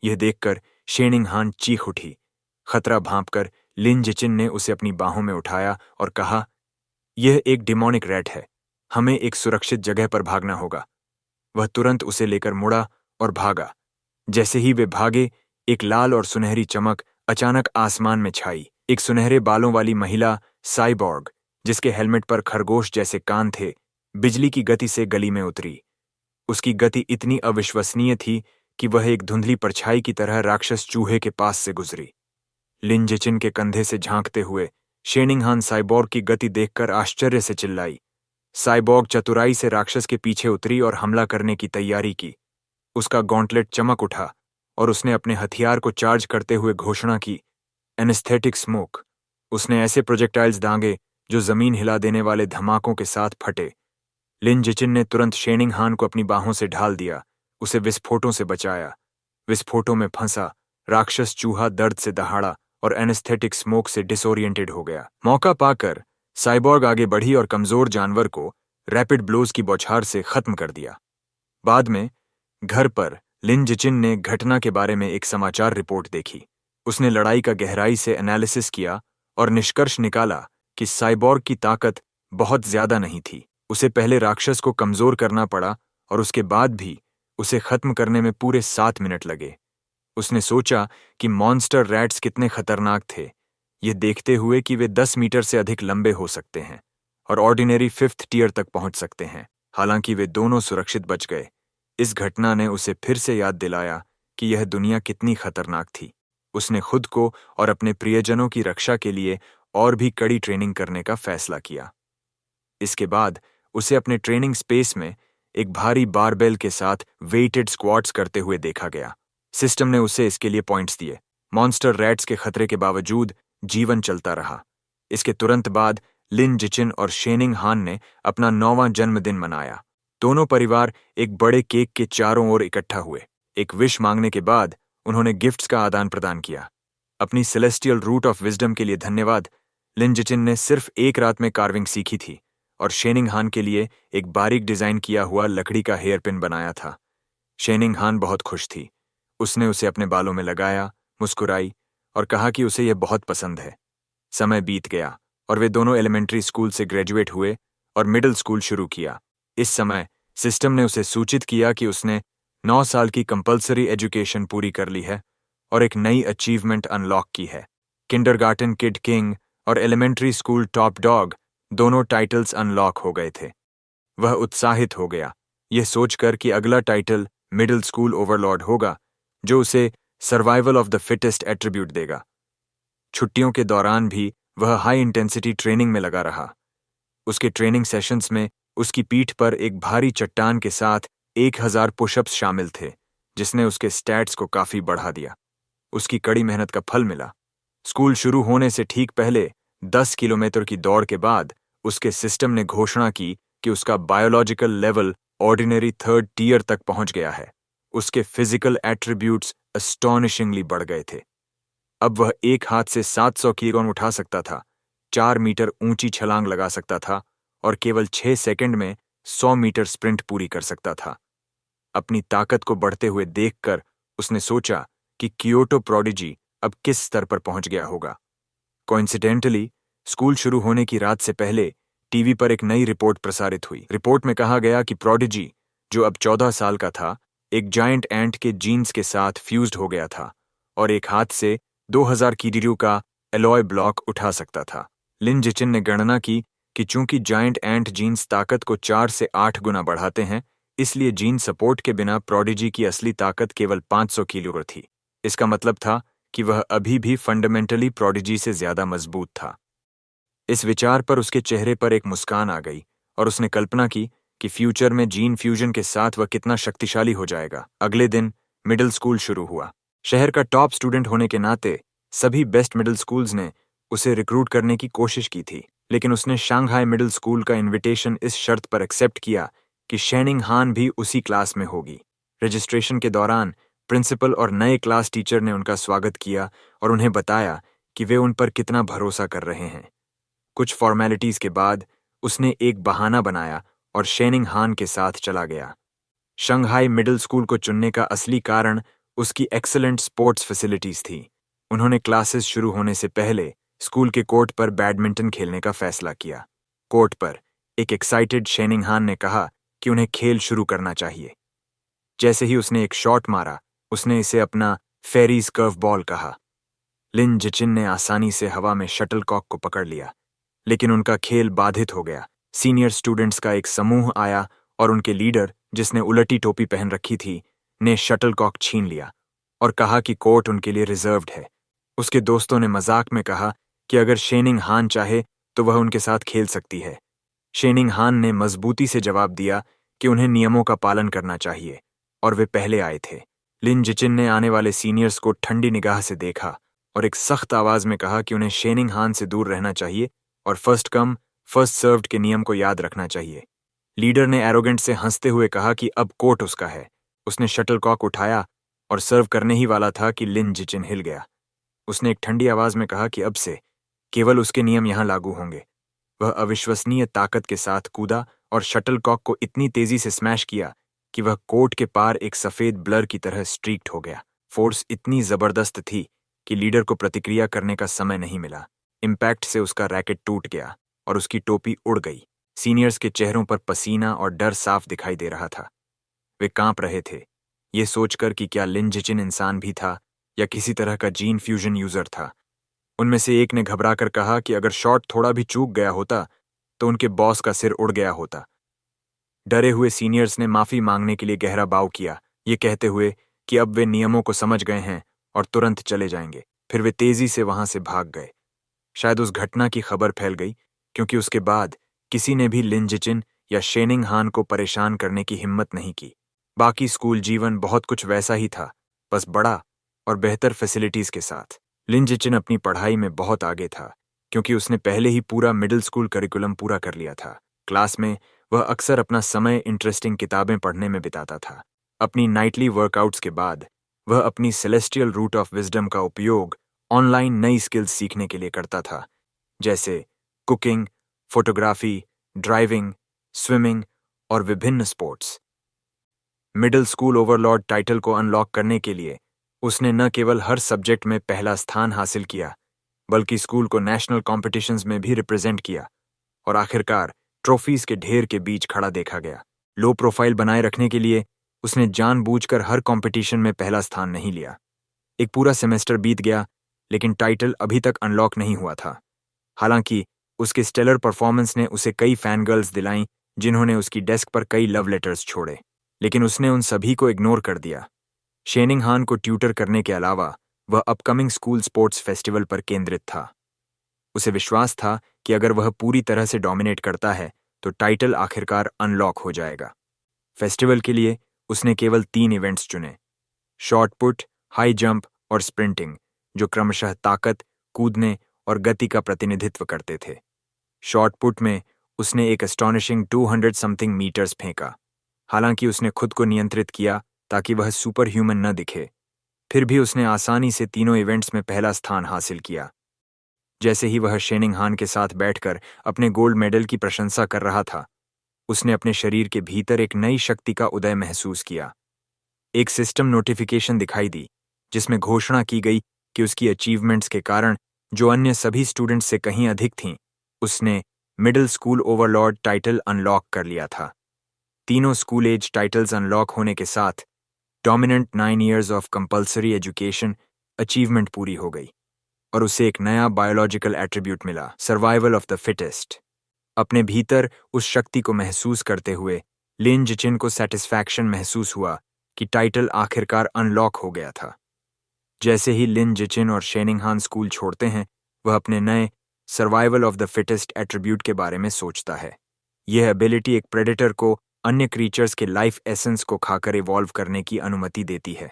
यह देखकर शेनिंग हान चीख उठी। खतरा भांपकर लिन जिचिन ने उसे अपनी बाहों में उठाया और कहा, यह एक डिमोनिक रैट है, हमें एक सुरक्षित जगह पर भागना होगा। वह तुरंत उसे लेकर मुड़ा और भागा। जैसे ही वे भागे, एक लाल और सुनहरी चमक अचानक आसमान में छाई। एक सुनहरे बालों वाली महिला साइबॉर्ग, जिसके हेलमेट पर खरगोश जैसे कान थे, बिजली की गति से गली में उतरी। उसकी गति इतनी अविश्वसनीय थी कि वह एक धुंधली परछाई की तरह राक्षस चूहे के पास से गुजरी। लिन जिचिन के कंधे से झांकते हुए शेनिंग हान साइबॉर्ग की गति देखकर आश्चर्य से चिल्लाई। साइबॉर्ग चतुराई से राक्षस के पीछे उतरी और हमला करने की तैयारी की। उसका गॉन्टलेट चमक उठा और उसने अपने हथियार को चार्ज करते हुए घोषणा की, एनेस्थेटिक स्मोक। उसने ऐसे प्रोजेक्टाइल्स दांगे जो जमीन हिला देने वाले धमाकों के साथ फटे। लिन जिचिन ने तुरंत शेनिंग हान को अपनी बाहों से ढाल दिया, उसे विस्फोटों से बचाया। विस्फोटों में फंसा राक्षस चूहा दर्द से दहाड़ा और एनेस्थेटिक स्मोक से डिसोरिएंटेड हो गया। मौका पाकर साइबॉर्ग आगे बढ़ी और कमजोर जानवर को रैपिड ब्लोज की बौछार से खत्म कर दिया। बाद में घर पर लिन जिचिन ने घटना के बारे में एक समाचार रिपोर्ट देखी। उसने लड़ाई का गहराई से एनालिसिस किया और निष्कर्ष निकाला कि साइबॉर्ग की ताकत बहुत ज्यादा नहीं थी। उसे पहले राक्षस को कमजोर करना पड़ा और उसके बाद भी उसे खत्म करने में पूरे 7 मिनट लगे। उसने सोचा कि मॉन्स्टर रैट्स कितने खतरनाक थे, ये देखते हुए कि वे 10 मीटर से अधिक लंबे हो सकते हैं और ऑर्डिनरी 5th टियर तक पहुंच सकते हैं। हालांकि वे दोनों सुरक्षित बच गए। इस घटना ने उसे फिर से याद दिलाया कि यह दुनिया कितनी खतरनाक थी। उसने खुद को और अपने प्रियजनों की रक्षा के लिए और भी कड़ी ट्रेनिंग करने का फैसला किया। इसके बाद उसे अपने ट्रेनिंग स्पेस में एक भारी बारबेल के साथ वेटेड स्क्वाट्स करते हुए देखा गया। सिस्टम ने उसे इसके लिए पॉइंट्स दिए। मॉन्स्टर रैट्स के खतरे के बावजूद जीवन चलता रहा। इसके तुरंत बाद लिन जिचिन और शेनिंग हान ने अपना 9वां जन्मदिन मनाया। दोनों परिवार एक बड़े केक के चारों ओर इकट्ठा हुए। एक विश मांगने के बाद उन्होंने गिफ्ट्स का आदान प्रदान किया। अपनी सेलेस्टियल रूट ऑफ विजडम के लिए धन्यवाद। लिन जिचिन ने सिर्फ एक रात में कार्विंग सीखी थी और शेनिंग हान के लिए एक बारीक डिजाइन किया हुआ लकड़ी का हेयरपिन बनाया था। शेनिंग हान बहुत खुश थी। उसने उसे अपने बालों में लगाया, मुस्कुराई और कहा कि उसे यह बहुत पसंद है। समय बीत गया और वे दोनों एलिमेंट्री स्कूल से ग्रेजुएट हुए और मिडिल स्कूल शुरू किया। इस समय सिस्टम ने उसे सूचित किया कि उसने 9 साल की कंपल्सरी एजुकेशन पूरी कर ली है और एक नई अचीवमेंट अनलॉक की है। किंडरगार्टन किड किंग और एलिमेंट्री स्कूल टॉप डॉग दोनों टाइटल्स अनलॉक हो गए थे। वह उत्साहित हो गया, यह सोचकर कि अगला टाइटल मिडिल स्कूल ओवरलॉर्ड होगा, जो उसे survival of the fittest attribute देगा। छुट्टियों के दौरान भी वह हाई इंटेंसिटी ट्रेनिंग में लगा रहा। उसके ट्रेनिंग सेशंस में उसकी पीठ पर एक भारी चट्टान के साथ 1000 पुशअप्स शामिल थे, जिसने उसके स्टैट्स को काफी बढ़ा दिया। उसकी कड़ी मेहनत का फल मिला। स्कूल शुरू होने से ठीक पहले 10 किलोमीटर की दौड़ के बाद उसके सिस्टम ने घोषणा की कि उसका biological level ordinary 3rd tier तक पहुंच गया है। उसके फिजिकल एट्रीब्यूट्स अस्टॉनिशिंगली बढ़ गए थे। अब वह एक हाथ से 700 किलोग्राम उठा सकता था, 4 मीटर ऊंची छलांग लगा सकता था और केवल 6 सेकंड में 100 मीटर स्प्रिंट पूरी कर सकता था। अपनी ताकत को बढ़ते हुए देखकर उसने सोचा कि कियोटो प्रोडिजी अब किस स्तर पर पहुंच गया होगा। कोइंसिडेंटली स्कूल शुरू होने की रात से पहले टीवी पर एक नई रिपोर्ट प्रसारित हुई। रिपोर्ट में कहा गया कि प्रोडिजी, जो अब 14 साल का था, एक जायंट एंट के जीन्स के साथ फ्यूज्ड हो गया था और एक हाथ से 2000 किलो का एलॉय ब्लॉक उठा सकता था। लिन जिचिन ने गणना की कि चूंकि जायंट एंट जीन्स ताकत को 4 से 8 गुना बढ़ाते हैं, इसलिए जीन सपोर्ट के बिना प्रोडिजी की असली ताकत केवल 500 किलो थी। इसका मतलब था कि वह अभी भी फंडामेंटली प्रोडिजी से ज्यादा मजबूत था। इस विचार पर उसके चेहरे पर एक मुस्कान आ गई और उसने कल्पना की कि फ्यूचर में जीन फ्यूजन के साथ वह कितना शक्तिशाली हो जाएगा। अगले दिन मिडिल स्कूल शुरू हुआ। शहर का टॉप स्टूडेंट होने के नाते सभी बेस्ट मिडिल स्कूल्स ने उसे रिक्रूट करने की कोशिश की थी, लेकिन उसने शांघाई मिडिल स्कूल का इनविटेशन इस शर्त पर एक्सेप्ट किया कि शेनिंग हान भी उसी क्लास में होगी। रजिस्ट्रेशन के दौरान प्रिंसिपल और नए क्लास टीचर ने उनका स्वागत किया और उन्हें बताया कि वे उन पर कितना भरोसा कर रहे हैं। कुछ फॉर्मेलिटीज के बाद उसने एक बहाना बनाया और शेनिंग हान के साथ चला गया। शंघाई मिडिल स्कूल को चुनने का असली कारण उसकी एक्सीलेंट स्पोर्ट्स फैसिलिटीज थी। उन्होंने क्लासेस शुरू होने से पहले स्कूल के कोर्ट पर बैडमिंटन खेलने का फैसला किया। कोर्ट पर एक एक्साइटेड शेनिंग हान ने कहा कि उन्हें खेल शुरू करना चाहिए। जैसे ही उसने एक शॉट मारा, उसने इसे अपना फेरीज कर्व बॉल कहा। लिन जिचिन ने आसानी से हवा में शटलकॉक को पकड़ लिया, लेकिन उनका खेल बाधित हो गया। सीनियर स्टूडेंट्स का एक समूह आया और उनके लीडर, जिसने उलटी टोपी पहन रखी थी, ने शटलकॉक छीन लिया और कहा कि कोर्ट उनके लिए रिजर्व्ड है। उसके दोस्तों ने मजाक में कहा कि अगर शेनिंग हान चाहे तो वह उनके साथ खेल सकती है। शेनिंग हान ने मजबूती से जवाब दिया कि उन्हें नियमों का पालन करना चाहिए और वे पहले आए थे। लिन जिचिन ने आने वाले सीनियर्स को ठंडी निगाह से देखा और एक सख्त आवाज में कहा कि उन्हें शेनिंग हान से दूर रहना चाहिए और फर्स्ट कम फर्स्ट सर्व्ड के नियम को याद रखना चाहिए। लीडर ने एरोगेंट से हंसते हुए कहा कि अब कोर्ट उसका है। उसने शटलकॉक उठाया और सर्व करने ही वाला था कि लिन जिचिन हिल गया। उसने एक ठंडी आवाज में कहा कि अब से केवल उसके नियम यहां लागू होंगे। वह अविश्वसनीय ताकत के साथ कूदा और शटलकॉक को इतनी तेजी से स्मैश किया कि वह कोर्ट के पार एक सफेद ब्लर की तरह स्ट्रीक्ड हो गया। फोर्स इतनी जबरदस्त थी कि लीडर को प्रतिक्रिया करने का समय नहीं मिला। इम्पैक्ट से उसका रैकेट टूट गया और उसकी टोपी उड़ गई। सीनियर्स के चेहरों पर पसीना और डर साफ दिखाई दे रहा था। वे कांप रहे थे, ये सोचकर कि क्या लिन जिचिन इंसान भी था या किसी तरह का जीन फ्यूजन यूजर था। उनमें से एक ने घबराकर कहा कि अगर शॉट थोड़ा भी चूक गया होता तो उनके बॉस का सिर उड़ गया होता। डरे हुए सीनियर्स ने माफी मांगने के लिए गहरा बाव किया, ये कहते हुए कि अब वे नियमों को समझ गए हैं और तुरंत चले जाएंगे। फिर वे तेजी से वहां से भाग गए। शायद उस घटना की खबर फैल गई क्योंकि उसके बाद किसी ने भी लिन जिचिन या शेनिंग हान को परेशान करने की हिम्मत नहीं की। बाकी स्कूल जीवन बहुत कुछ वैसा ही था, बस बड़ा और बेहतर फैसिलिटीज के साथ। लिन जिचिन अपनी पढ़ाई में बहुत आगे था क्योंकि उसने पहले ही पूरा मिडिल स्कूल करिकुलम पूरा कर लिया था। क्लास में वह अक्सर अपना समय इंटरेस्टिंग किताबें पढ़ने में बिताता था। अपनी नाइटली वर्कआउट्स के बाद वह अपनी सेलेस्टियल रूट ऑफ विजडम का उपयोग ऑनलाइन नई स्किल्स सीखने के लिए करता था, जैसे कुकिंग, फोटोग्राफी, ड्राइविंग, स्विमिंग और विभिन्न sports. Middle school Overlord title को अनलॉक करने के लिए उसने न केवल हर सब्जेक्ट में पहला स्थान हासिल किया, बल्कि स्कूल को नेशनल कॉम्पिटिशन्स में भी रिप्रेजेंट किया और आखिरकार ट्रॉफीज के ढेर के बीच खड़ा देखा गया। लो प्रोफाइल बनाए रखने के लिए उसने जानबूझकर हर कंपटीशन में पहला स्थान नहीं लिया। एक पूरा सेमेस्टर बीत गया लेकिन टाइटल अभी तक अनलॉक नहीं हुआ था। हालांकि उसके स्टेलर परफॉर्मेंस ने उसे कई फैन गर्ल्स दिलाईं जिन्होंने उसकी डेस्क पर कई लव लेटर्स छोड़े, लेकिन उसने उन सभी को इग्नोर कर दिया। शेनिंग हान को ट्यूटर करने के अलावा वह अपकमिंग स्कूल स्पोर्ट्स फेस्टिवल पर केंद्रित था। उसे विश्वास था कि अगर वह पूरी तरह से डोमिनेट करता है तो टाइटल आखिरकार अनलॉक हो जाएगा। फेस्टिवल के लिए उसने केवल 3 इवेंट्स चुने, शॉर्ट पुट, हाई जंप और स्प्रिंटिंग, जो क्रमशः ताकत, कूदने और गति का प्रतिनिधित्व करते थे। शॉर्ट पुट में उसने एक एस्टॉनिशिंग 200 समथिंग मीटर्स फेंका। हालांकि उसने खुद को नियंत्रित किया ताकि वह सुपर ह्यूमन न दिखे, फिर भी उसने आसानी से तीनों इवेंट्स में पहला स्थान हासिल किया। जैसे ही वह शेनिंग हान के साथ बैठकर अपने गोल्ड मेडल की प्रशंसा कर रहा था, उसने अपने शरीर के भीतर एक नई शक्ति का उदय महसूस किया। एक सिस्टम नोटिफिकेशन दिखाई दी जिसमें घोषणा की गई कि उसकी अचीवमेंट्स के कारण, जो अन्य सभी स्टूडेंट्स से कहीं अधिक थीं, उसने middle school Overlord title unlock कर लिया था। तीनों स्कूल एज टाइटल्स अनलॉक होने के साथ dominant 9 years of compulsory education achievement पूरी हो गई और उसे एक नया बायोलॉजिकल एट्रीब्यूट मिला, सर्वाइवल ऑफ द फिटेस्ट। अपने भीतर उस शक्ति को महसूस करते हुए लिन जिचिन को सेटिस्फैक्शन महसूस हुआ कि टाइटल आखिरकार अनलॉक हो गया था। जैसे ही लिन जिचिन और शेनिंग हान स्कूल छोड़ते हैं, वह अपने नए survival of the fittest attribute के बारे में सोचता है। यह एबिलिटी एक प्रेडेटर को अन्य क्रीचर्स के लाइफ एसेंस को खाकर इवॉल्व करने की अनुमति देती है।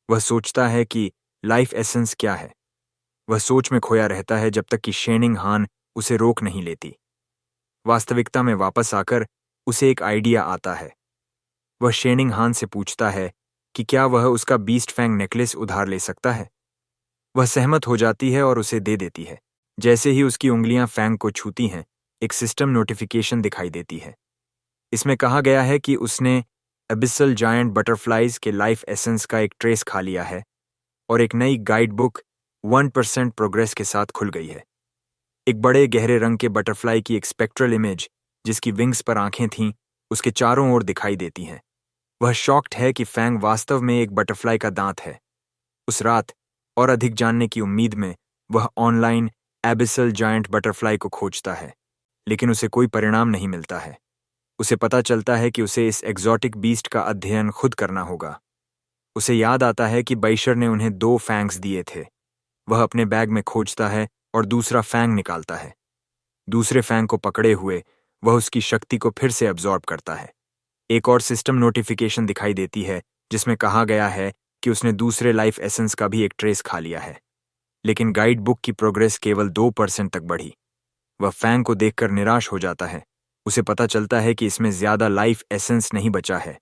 वह सोचता है कि लाइफ एसेंस क्या है। वह सोच में खोया रहता है जब तक कि शेनिंग हान उसे रोक नहीं लेती। वास्तविकता में वापस आकर उसे एक आइडिया आता है। वह शेनिंग हान से पूछता है कि क्या वह उसका बीस्ट फैंग नेकलेस उधार ले सकता है। वह सहमत हो जाती है और उसे दे देती है। जैसे ही उसकी उंगलियां फैंग को छूती हैं, एक सिस्टम नोटिफिकेशन दिखाई देती है। इसमें कहा गया है कि उसने एबिसल जायंट बटरफ्लाइज के लाइफ एसेंस का एक ट्रेस खा लिया है और एक नई गाइड बुक 1% प्रोग्रेस के साथ खुल गई है। एक बड़े गहरे रंग के बटरफ्लाई की एक स्पेक्ट्रल इमेज, जिसकी विंग्स पर आंखें थीं, उसके चारों ओर दिखाई देती हैं। वह शॉक्ड है कि फैंग वास्तव में एक बटरफ्लाई का दांत है। उस रात और अधिक जानने की उम्मीद में वह ऑनलाइन एबिसल जायंट बटरफ्लाई को खोजता है, लेकिन उसे कोई परिणाम नहीं मिलता है। उसे पता चलता है कि उसे इस एक्सोटिक बीस्ट का अध्ययन खुद करना होगा। उसे याद आता है कि बैशर ने उन्हें 2 फैंग्स दिए थे। वह अपने बैग में खोजता है और दूसरा फैंग निकालता है। दूसरे फैंग को पकड़े हुए वह उसकी शक्ति को फिर से अब्जॉर्ब करता है। एक और सिस्टम नोटिफिकेशन दिखाई देती है जिसमें कहा गया है कि उसने दूसरे लाइफ एसेंस का भी एक ट्रेस खा लिया है। लेकिन गाइड बुक की प्रोग्रेस केवल 2% तक बढ़ी। वह फैंग को देखकर निराश हो जाता है। उसे पता चलता है कि इसमें ज्यादा लाइफ एसेंस नहीं बचा है।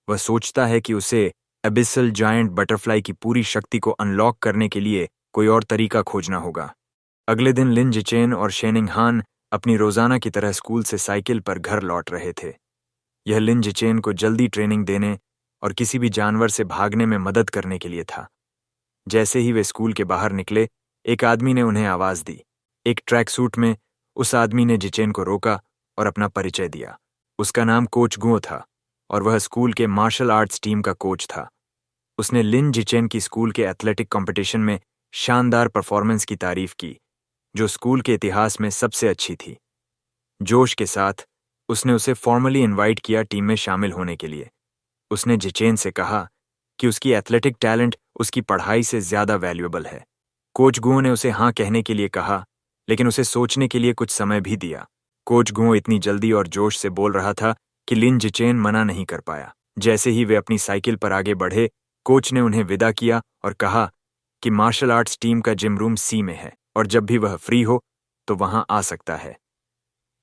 वह सोचता है कि उसे एबिसल जायंट बटरफ्लाई की पूरी शक्ति को अनलॉक करने के लिए कोई और तरीका खोजना होगा। अगले दिन लिन जिचेन और शेनिंग हान अपनी रोजाना की तरह स्कूल से साइकिल पर घर लौट रहे थे। यह लिन जिचेन को जल्दी ट्रेनिंग देने और किसी भी जानवर से भागने में मदद करने के लिए था। जैसे ही वे स्कूल के बाहर निकले, एक आदमी ने उन्हें आवाज दी। एक ट्रैक सूट में उस आदमी ने जिचेन को रोका और अपना परिचय दिया। उसका नाम कोच गुओ था और वह स्कूल के मार्शल आर्ट्स टीम का कोच था। उसने लिन जिचेन की स्कूल के एथलेटिक कंपटीशन में शानदार परफॉर्मेंस की तारीफ की, जो स्कूल के इतिहास में सबसे अच्छी थी। जोश के साथ उसने उसे फॉर्मली इनवाइट किया टीम में शामिल होने के लिए। उसने जिचेन से कहा कि उसकी एथलेटिक टैलेंट उसकी पढ़ाई से ज्यादा वैल्यूएबल है। कोच गुओ ने उसे हाँ कहने के लिए कहा, लेकिन उसे सोचने के लिए कुछ समय भी दिया। कोच गुओ इतनी जल्दी और जोश से बोल रहा था कि लिन जिचेन मना नहीं कर पाया। जैसे ही वे अपनी साइकिल पर आगे बढ़े, कोच ने उन्हें विदा किया और कहा कि मार्शल आर्ट्स टीम का जिम रूम सी में है और जब भी वह फ्री हो तो वहां आ सकता है।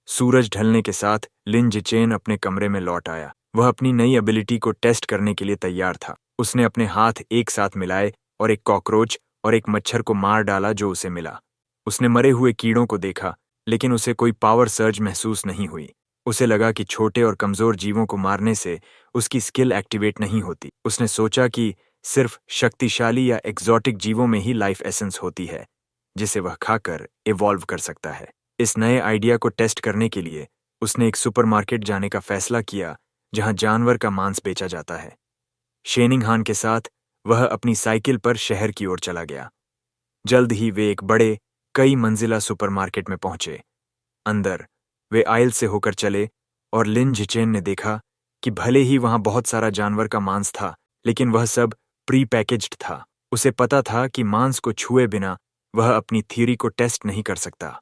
सूरज ढलने के साथ लिन जिचेन अपने कमरे में लौट आया। वह अपनी नई एबिलिटी को टेस्ट करने के लिए तैयार था। उसने अपने हाथ एक साथ मिलाए और एक कॉकरोच और एक मच्छर को मार डाला जो उसे मिला। उसने मरे हुए कीड़ों को देखा, लेकिन उसे कोई पावर सर्ज महसूस नहीं हुई। उसे लगा कि छोटे और कमजोर जीवों को मारने से उसकी स्किल एक्टिवेट नहीं होती। उसने सोचा कि सिर्फ शक्तिशाली या एक्सोटिक जीवों में ही लाइफ एसेंस होती है, जिसे वह खाकर इवॉल्व कर सकता है। इस नए आइडिया को टेस्ट करने के लिए उसने एक सुपरमार्केट जाने का फैसला किया जहां जानवर का मांस बेचा जाता है। शेनिंग हान के साथ वह अपनी साइकिल पर शहर की ओर चला गया। जल्द ही वे एक बड़े कई मंजिला सुपरमार्केट में पहुंचे। अंदर वे आयल से होकर चले और लिन जिचेन ने देखा कि भले ही वहां बहुत सारा जानवर का मांस था, लेकिन वह सब प्री पैकेज्ड था। उसे पता था कि मांस को छुए बिना वह अपनी थ्योरी को टेस्ट नहीं कर सकता।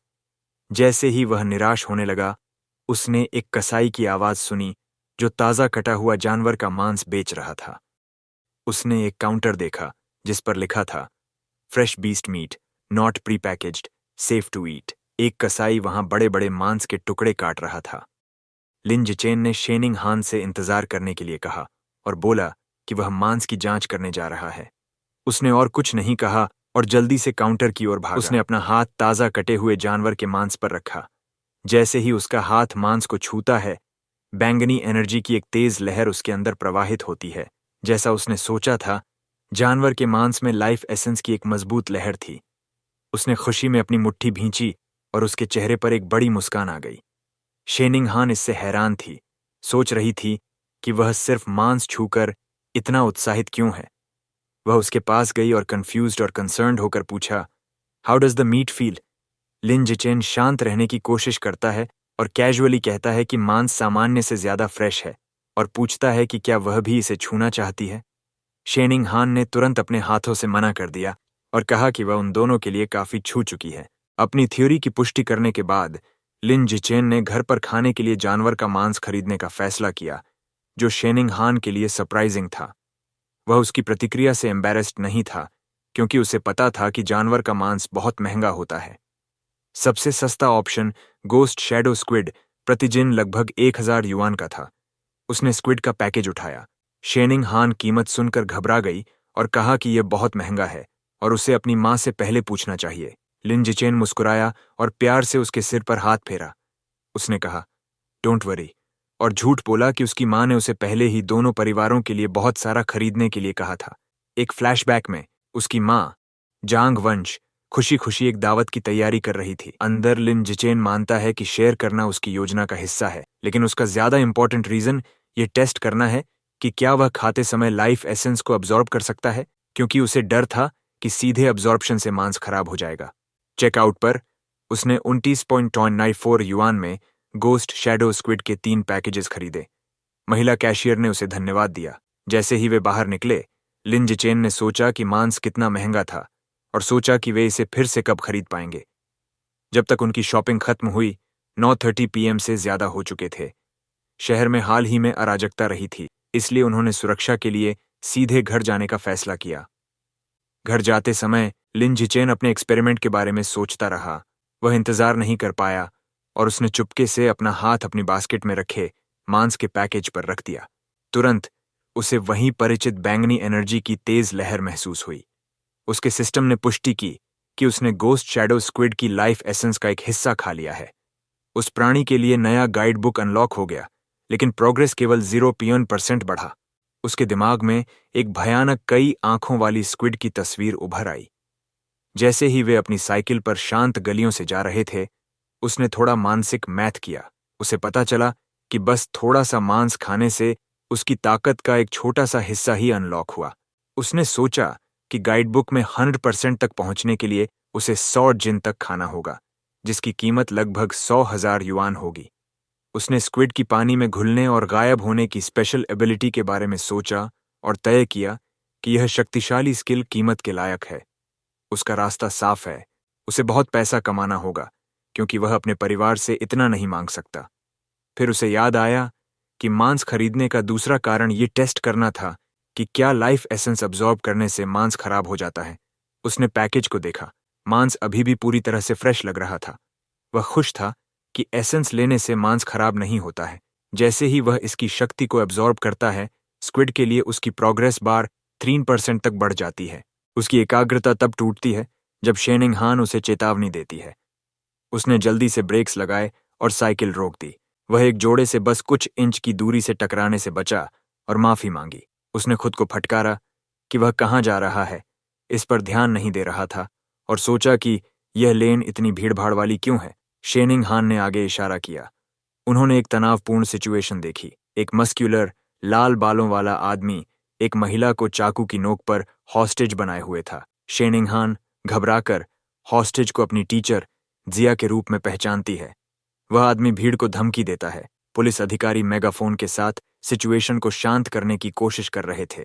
जैसे ही वह निराश होने लगा, उसने एक कसाई की आवाज सुनी जो ताजा कटा हुआ जानवर का मांस बेच रहा था। उसने एक काउंटर देखा जिस पर लिखा था fresh beast meat, not pre packaged, safe to eat. एक कसाई वहां बड़े बड़े मांस के टुकड़े काट रहा था। लिन जिचेन ने शेनिंग हान से इंतजार करने के लिए कहा और बोला कि वह मांस की जांच करने जा रहा है। उसने और कुछ नहीं कहा और जल्दी से काउंटर की ओर भागा। उसने अपना हाथ ताजा कटे हुए जानवर के मांस पर रखा। जैसे ही उसका हाथ मांस को छूता है, बैंगनी एनर्जी की एक तेज लहर उसके अंदर प्रवाहित होती है। जैसा उसने सोचा था, जानवर के मांस में लाइफ एसेंस की एक मजबूत लहर थी। उसने खुशी में अपनी मुट्ठी भींची और उसके चेहरे पर एक बड़ी मुस्कान आ गई। शेनिंग हान इससे हैरान थी, सोच रही थी कि वह सिर्फ मांस छूकर इतना उत्साहित क्यों है। वह उसके पास गई और कंफ्यूज्ड और कंसर्न्ड होकर पूछा, how does the meat feel? Lin Jichen शांत रहने की कोशिश करता है और कैजुअली कहता है कि मांस सामान्य से ज्यादा फ्रेश है और पूछता है कि क्या वह भी इसे छूना चाहती है। शेनिंग हान ने तुरंत अपने हाथों से मना कर दिया और कहा कि वह उन दोनों के लिए काफी छू चुकी है। अपनी थ्योरी की पुष्टि करने के बाद लिन जिचेन ने घर पर खाने के लिए जानवर का मांस खरीदने का फैसला किया, जो शेनिंग हान के लिए सरप्राइजिंग था। वह उसकी प्रतिक्रिया से एम्बैरेस्ड नहीं था, क्योंकि उसे पता था कि जानवर का मांस बहुत महंगा होता है। सबसे सस्ता ऑप्शन गोस्ट शैडो स्क्विड प्रतिदिन लगभग 1000 युआन का था। उसने स्क्विड का पैकेज उठाया। शेनिंग हान कीमत सुनकर घबरा गई और कहा कि यह बहुत महंगा है और उसे अपनी मां से पहले पूछना चाहिए। लिन जिचेन मुस्कुराया और प्यार से उसके सिर पर हाथ फेरा। उसने कहा, डोंट वरी, और झूठ बोला कि उसकी मां ने उसे पहले ही दोनों परिवारों के लिए बहुत सारा खरीदने के लिए कहा था। एक फ्लैशबैक में उसकी मां, जांग वंश, खुशी खुशी एक दावत की तैयारी कर रही थी। अंदर लिन जिचेन मानता है कि शेयर करना उसकी योजना का हिस्सा है, लेकिन उसका ज्यादा इंपॉर्टेंट रीजन ये टेस्ट करना है कि क्या वह खाते समय लाइफ एसेंस को अब्जॉर्ब कर सकता है, क्योंकि उसे डर था कि सीधे अब्जॉर्प्शन से मांस खराब हो जाएगा। चेकआउट पर उसने 29.94 युआन में गोस्ट शैडो स्क्विड के 3 पैकेजेस खरीदे। महिला कैशियर ने उसे धन्यवाद दिया। जैसे ही वे बाहर निकले, लिन जिचेन ने सोचा कि मांस कितना महंगा था और सोचा कि वे इसे फिर से कब खरीद पाएंगे। जब तक उनकी शॉपिंग खत्म हुई, 9:30 PM से ज्यादा हो चुके थे। शहर में हाल ही में अराजकता रही थी, इसलिए उन्होंने सुरक्षा के लिए सीधे घर जाने का फैसला किया। घर जाते समय लिन जिचेन अपने एक्सपेरिमेंट के बारे में सोचता रहा। वह इंतजार नहीं कर पाया और उसने चुपके से अपना हाथ अपनी बास्केट में रखे मांस के पैकेज पर रख दिया। तुरंत उसे वहीं परिचित बैंगनी एनर्जी की तेज लहर महसूस हुई। उसके सिस्टम ने पुष्टि की कि उसने गोस्ट शैडो स्क्विड की लाइफ एसेंस का एक हिस्सा खा लिया है। उस प्राणी के लिए नया गाइड बुक अनलॉक हो गया, लेकिन प्रोग्रेस केवल 0% बढ़ा। उसके दिमाग में एक भयानक कई आंखों वाली स्क्विड की तस्वीर उभर आई। जैसे ही वे अपनी साइकिल पर शांत गलियों से जा रहे थे, उसने थोड़ा मानसिक मैथ किया। उसे पता चला कि बस थोड़ा सा मांस खाने से उसकी ताकत का एक छोटा सा हिस्सा ही अनलॉक हुआ। उसने सोचा कि गाइड बुक में 100% तक पहुंचने के लिए उसे 100 जिन तक खाना होगा, जिसकी कीमत लगभग 100,000 युआन होगी। उसने स्क्विड की पानी में घुलने और गायब होने की स्पेशल एबिलिटी के बारे में सोचा और तय किया कि यह शक्तिशाली स्किल कीमत के लायक है। उसका रास्ता साफ है, उसे बहुत पैसा कमाना होगा, क्योंकि वह अपने परिवार से इतना नहीं मांग सकता। फिर उसे याद आया कि मांस खरीदने का दूसरा कारण ये टेस्ट करना था कि क्या लाइफ एसेंस अब्सॉर्ब करने से मांस खराब हो जाता है। उसने पैकेज को देखा। मांस अभी भी पूरी तरह से फ्रेश लग रहा था। वह खुश था कि एसेंस लेने से मांस खराब नहीं होता है। जैसे ही वह इसकी शक्ति को एब्सॉर्ब करता है, स्क्विड के लिए उसकी प्रोग्रेस बार 3% तक बढ़ जाती है। उसकी एकाग्रता तब टूटती है जब शेनिंग हान उसे चेतावनी देती है। उसने जल्दी से ब्रेक्स लगाए और साइकिल रोक दी। वह एक जोड़े से बस कुछ इंच की दूरी से टकराने से बचा और माफी मांगी। उसने खुद को फटकारा कि वह कहाँ जा रहा है, इस पर ध्यान नहीं दे रहा था और सोचा कि यह लेन इतनी भीड़भाड़ वाली क्यों है। शेनिंग हान ने आगे इशारा किया। उन्होंने एक तनावपूर्ण सिचुएशन देखी। एक मस्क्यूलर, लाल बालों वाला आदमी एक महिला को चाकू की नोक पर हॉस्टेज बनाए हुए था। शेनिंग हान घबराकर हॉस्टेज को अपनी टीचर जिया के रूप में पहचानती है। वह आदमी भीड़ को धमकी देता है। पुलिस अधिकारी मेगाफोन के साथ सिचुएशन को शांत करने की कोशिश कर रहे थे।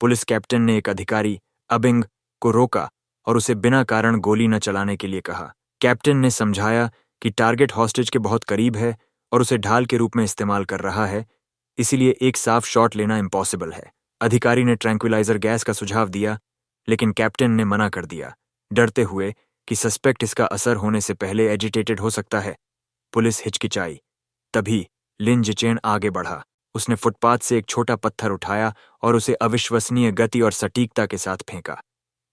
पुलिस कैप्टन ने एक अधिकारी अबिंग को रोका और उसे बिना कारण गोली न चलाने के लिए कहा। कैप्टन ने समझाया कि टारगेट हॉस्टेज के बहुत करीब है और उसे ढाल के रूप में इस्तेमाल कर रहा है, इसीलिए एक साफ शॉट लेना इम्पॉसिबल है। अधिकारी ने ट्रैंक्विलाइजर गैस का सुझाव दिया, लेकिन कैप्टन ने मना कर दिया, डरते हुए कि सस्पेक्ट इसका असर होने से पहले एजिटेटेड हो सकता है। पुलिस हिचकिचाई। तभी लिन जिचेन आगे बढ़ा। उसने फुटपाथ से एक छोटा पत्थर उठाया और उसे अविश्वसनीय गति और सटीकता के साथ फेंका।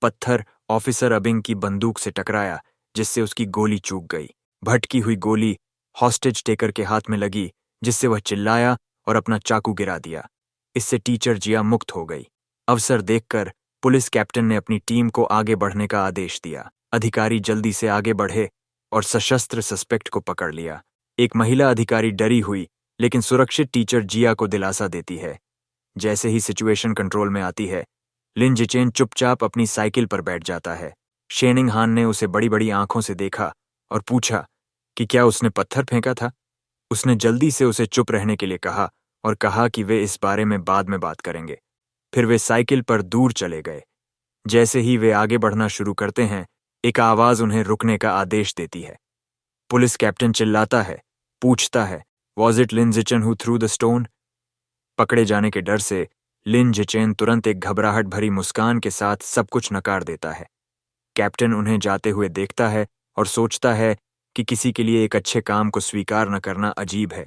पत्थर ऑफिसर अबिंग की बंदूक से टकराया, जिससे उसकी गोली चूक गई। भटकी हुई गोली हॉस्टेज टेकर के हाथ में लगी, जिससे वह चिल्लाया और अपना चाकू गिरा दिया। इससे टीचर जिया मुक्त हो गई। अवसर देखकर पुलिस कैप्टन ने अपनी टीम को आगे बढ़ने का आदेश दिया। अधिकारी जल्दी से आगे बढ़े और सशस्त्र सस्पेक्ट को पकड़ लिया। एक महिला अधिकारी डरी हुई लेकिन सुरक्षित टीचर जिया को दिलासा देती है। जैसे ही सिचुएशन कंट्रोल में आती है, लिन जिचेन चुपचाप अपनी साइकिल पर बैठ जाता है। शेनिंग हान ने उसे बड़ी बड़ी आंखों से देखा और पूछा कि क्या उसने पत्थर फेंका था। उसने जल्दी से उसे चुप रहने के लिए कहा और कहा कि वे इस बारे में बाद में बात करेंगे। फिर वे साइकिल पर दूर चले गए। जैसे ही वे आगे बढ़ना शुरू करते हैं, एक आवाज उन्हें रुकने का आदेश देती है। पुलिस कैप्टन चिल्लाता है, पूछता है, was it Lin Jichen who threw the stone? पकड़े जाने के डर से लिन जिचेन तुरंत एक घबराहट भरी मुस्कान के साथ सब कुछ नकार देता है। कैप्टन उन्हें जाते हुए देखता है और सोचता है कि किसी के लिए एक अच्छे काम को स्वीकार न करना अजीब है।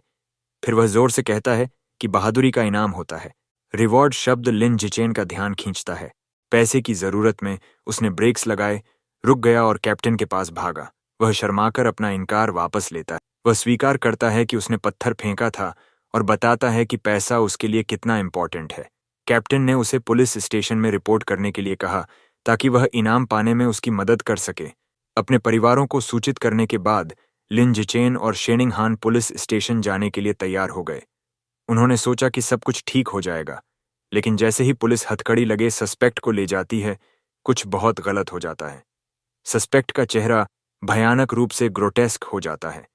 फिर वह जोर से कहता है कि बहादुरी का इनाम होता है। रिवॉर्ड शब्द लिन जिचेन का ध्यान खींचता है। पैसे की जरूरत में उसने ब्रेक्स लगाए, रुक गया और कैप्टन के पास भागा। वह शर्माकर अपना इनकार वापस लेता है। वह स्वीकार करता है कि उसने पत्थर फेंका था और बताता है कि पैसा उसके लिए कितना इम्पोर्टेंट है। कैप्टन ने उसे पुलिस स्टेशन में रिपोर्ट करने के लिए कहा ताकि वह इनाम पाने में उसकी मदद कर सके। अपने परिवारों को सूचित करने के बाद लिन जिचेन और शेनिंग हान पुलिस स्टेशन जाने के लिए तैयार हो गए। उन्होंने सोचा कि सब कुछ ठीक हो जाएगा, लेकिन जैसे ही पुलिस हथकड़ी लगे सस्पेक्ट को ले जाती है, कुछ बहुत गलत हो जाता है। सस्पेक्ट का चेहरा भयानक रूप से ग्रोटेस्क हो जाता है।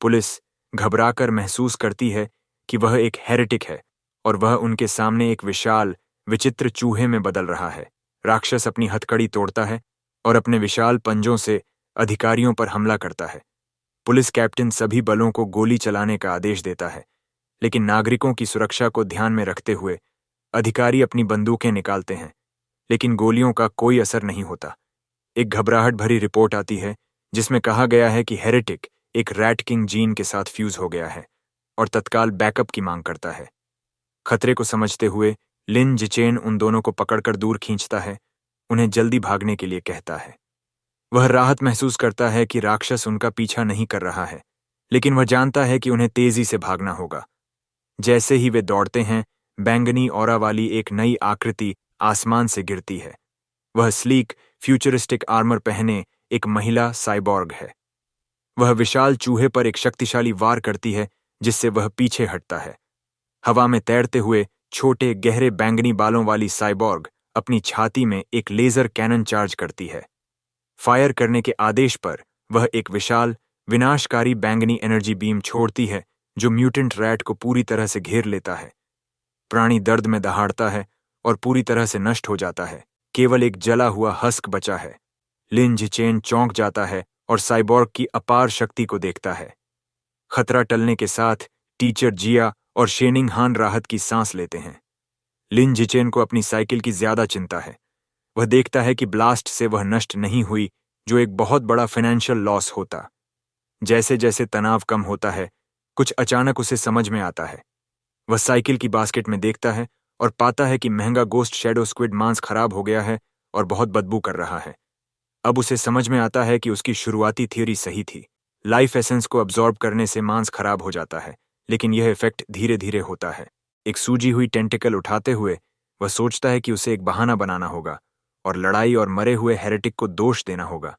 पुलिस घबराकर महसूस करती है कि वह एक हेरेटिक है और वह उनके सामने एक विशाल, विचित्र चूहे में बदल रहा है। राक्षस अपनी हथकड़ी तोड़ता है और अपने विशाल पंजों से अधिकारियों पर हमला करता है। पुलिस कैप्टन सभी बलों को गोली चलाने का आदेश देता है, लेकिन नागरिकों की सुरक्षा को ध्यान में रखते हुए अधिकारी अपनी बंदूकें निकालते हैं। लेकिन गोलियों का कोई असर नहीं होता। एक घबराहट भरी रिपोर्ट आती है जिसमें कहा गया है कि हेरेटिक एक रैट किंग जीन के साथ फ्यूज हो गया है और तत्काल बैकअप की मांग करता है। खतरे को समझते हुए लिन जिचेन उन दोनों को पकड़कर दूर खींचता है, उन्हें जल्दी भागने के लिए कहता है। वह राहत महसूस करता है कि राक्षस उनका पीछा नहीं कर रहा है, लेकिन वह जानता है कि उन्हें तेजी से भागना होगा। जैसे ही वे दौड़ते हैं, बैंगनी ऑरा वाली एक नई आकृति आसमान से गिरती है। वह स्लीक फ्यूचरिस्टिक आर्मर पहने एक महिला साइबॉर्ग है। वह विशाल चूहे पर एक शक्तिशाली वार करती है जिससे वह पीछे हटता है। हवा में तैरते हुए छोटे गहरे बैंगनी बालों वाली साइबॉर्ग अपनी छाती में एक लेजर कैनन चार्ज करती है। फायर करने के आदेश पर वह एक विशाल विनाशकारी बैंगनी एनर्जी बीम छोड़ती है जो म्यूटेंट रैट को पूरी तरह से घेर लेता है। प्राणी दर्द में दहाड़ता है और पूरी तरह से नष्ट हो जाता है। केवल एक जला हुआ हस्क बचा है। लिन जिचेन चौंक जाता है और साइबॉर्ग की अपार शक्ति को देखता है। खतरा टलने के साथ टीचर जिया और शेनिंग हान राहत की सांस लेते हैं। लिन जिचेन को अपनी साइकिल की ज्यादा चिंता है। वह देखता है कि ब्लास्ट से वह नष्ट नहीं हुई, जो एक बहुत बड़ा फाइनेंशियल लॉस होता। जैसे जैसे तनाव कम होता है, कुछ अचानक उसे समझ में आता है। वह साइकिल की बास्केट में देखता है और पाता है कि महंगा गोस्ट शैडो स्क्विड मांस खराब हो गया है और बहुत बदबू कर रहा है। अब उसे समझ में आता है कि उसकी शुरुआती थ्योरी सही थी। लाइफ एसेंस को अब्जॉर्ब करने से मांस खराब हो जाता है, लेकिन यह इफेक्ट धीरे धीरे होता है। एक सूजी हुई टेंटिकल उठाते हुए वह सोचता है कि उसे एक बहाना बनाना होगा और लड़ाई और मरे हुए हेरेटिक को दोष देना होगा।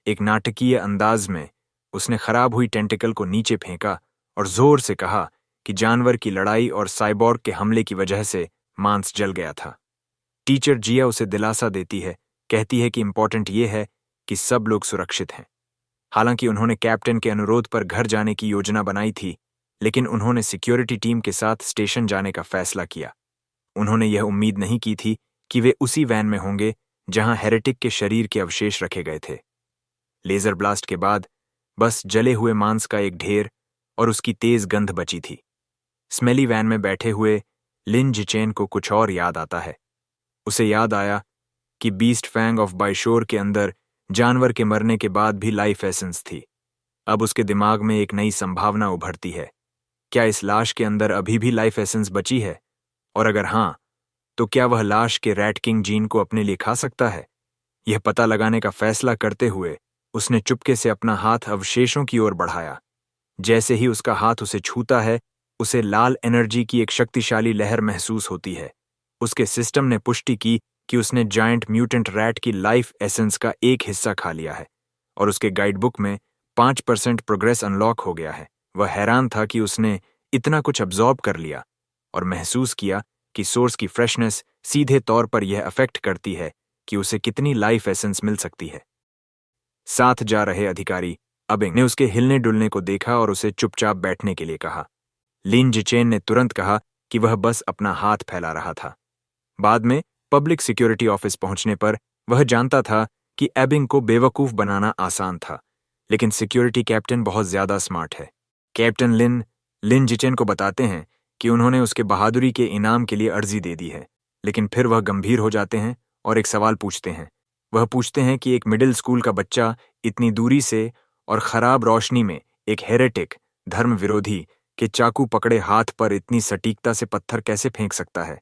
एक नाटकीय अंदाज में उसने खराब हुई टेंटिकल को नीचे फेंका और जोर से कहा कि जानवर की लड़ाई और साइबॉर्ग के हमले की वजह से मांस जल गया था। टीचर जिया उसे दिलासा देती है, कहती है कि इंपॉर्टेंट ये है कि सब लोग सुरक्षित हैं। हालांकि उन्होंने कैप्टन के अनुरोध पर घर जाने की योजना बनाई थी, लेकिन उन्होंने सिक्योरिटी टीम के साथ स्टेशन जाने का फैसला किया। उन्होंने यह उम्मीद नहीं की थी कि वे उसी वैन में होंगे जहां हेरेटिक के शरीर के अवशेष रखे गए थे। लेजर ब्लास्ट के बाद बस जले हुए मांस का एक ढेर और उसकी तेज गंध बची थी। स्मेली वैन में बैठे हुए लिन जिचेन को कुछ और याद आता है। उसे याद आया कि बीस्ट फैंग ऑफ बाइशोर के अंदर जानवर के मरने के बाद भी लाइफ एसेंस थी। अब उसके दिमाग में एक नई संभावना उभरती है। क्या इस लाश के अंदर अभी भी लाइफ एसेंस बची है? और अगर हां, तो क्या वह लाश के रैट किंग जीन को अपने लिए खा सकता है? यह पता लगाने का फैसला करते हुए उसने चुपके से अपना हाथ अवशेषों की ओर बढ़ाया। जैसे ही उसका हाथ उसे छूता है, उसे लाल एनर्जी की एक शक्तिशाली लहर महसूस होती है। उसके सिस्टम ने पुष्टि की कि उसने जायंट म्यूटेंट रैट की लाइफ एसेंस का एक हिस्सा खा लिया है और उसके गाइडबुक में 5% प्रोग्रेस अनलॉक हो गया है। वह हैरान था कि उसने इतना कुछ अब्जॉर्ब कर लिया और महसूस किया कि सोर्स की फ्रेशनेस सीधे तौर पर यह अफेक्ट करती है कि उसे कितनी लाइफ एसेंस मिल सकती है। साथ जा रहे अधिकारी अबिंग ने उसके हिलने डुलने को देखा और उसे चुपचाप बैठने के लिए कहा। लिन जिचेन ने तुरंत कहा कि वह बस अपना हाथ फैला रहा था। बाद में पब्लिक सिक्योरिटी ऑफिस पहुंचने पर वह जानता था कि एबिंग को बेवकूफ बनाना आसान था, लेकिन सिक्योरिटी कैप्टन बहुत ज्यादा स्मार्ट है। कैप्टन लिन जिचेन को बताते हैं कि उन्होंने उसके बहादुरी के इनाम के लिए अर्जी दे दी है, लेकिन फिर वह गंभीर हो जाते हैं और एक सवाल पूछते हैं। वह पूछते हैं कि एक मिडिल स्कूल का बच्चा इतनी दूरी से और खराब रोशनी में एक हेरेटिक धर्म विरोधी के चाकू पकड़े हाथ पर इतनी सटीकता से पत्थर कैसे फेंक सकता है?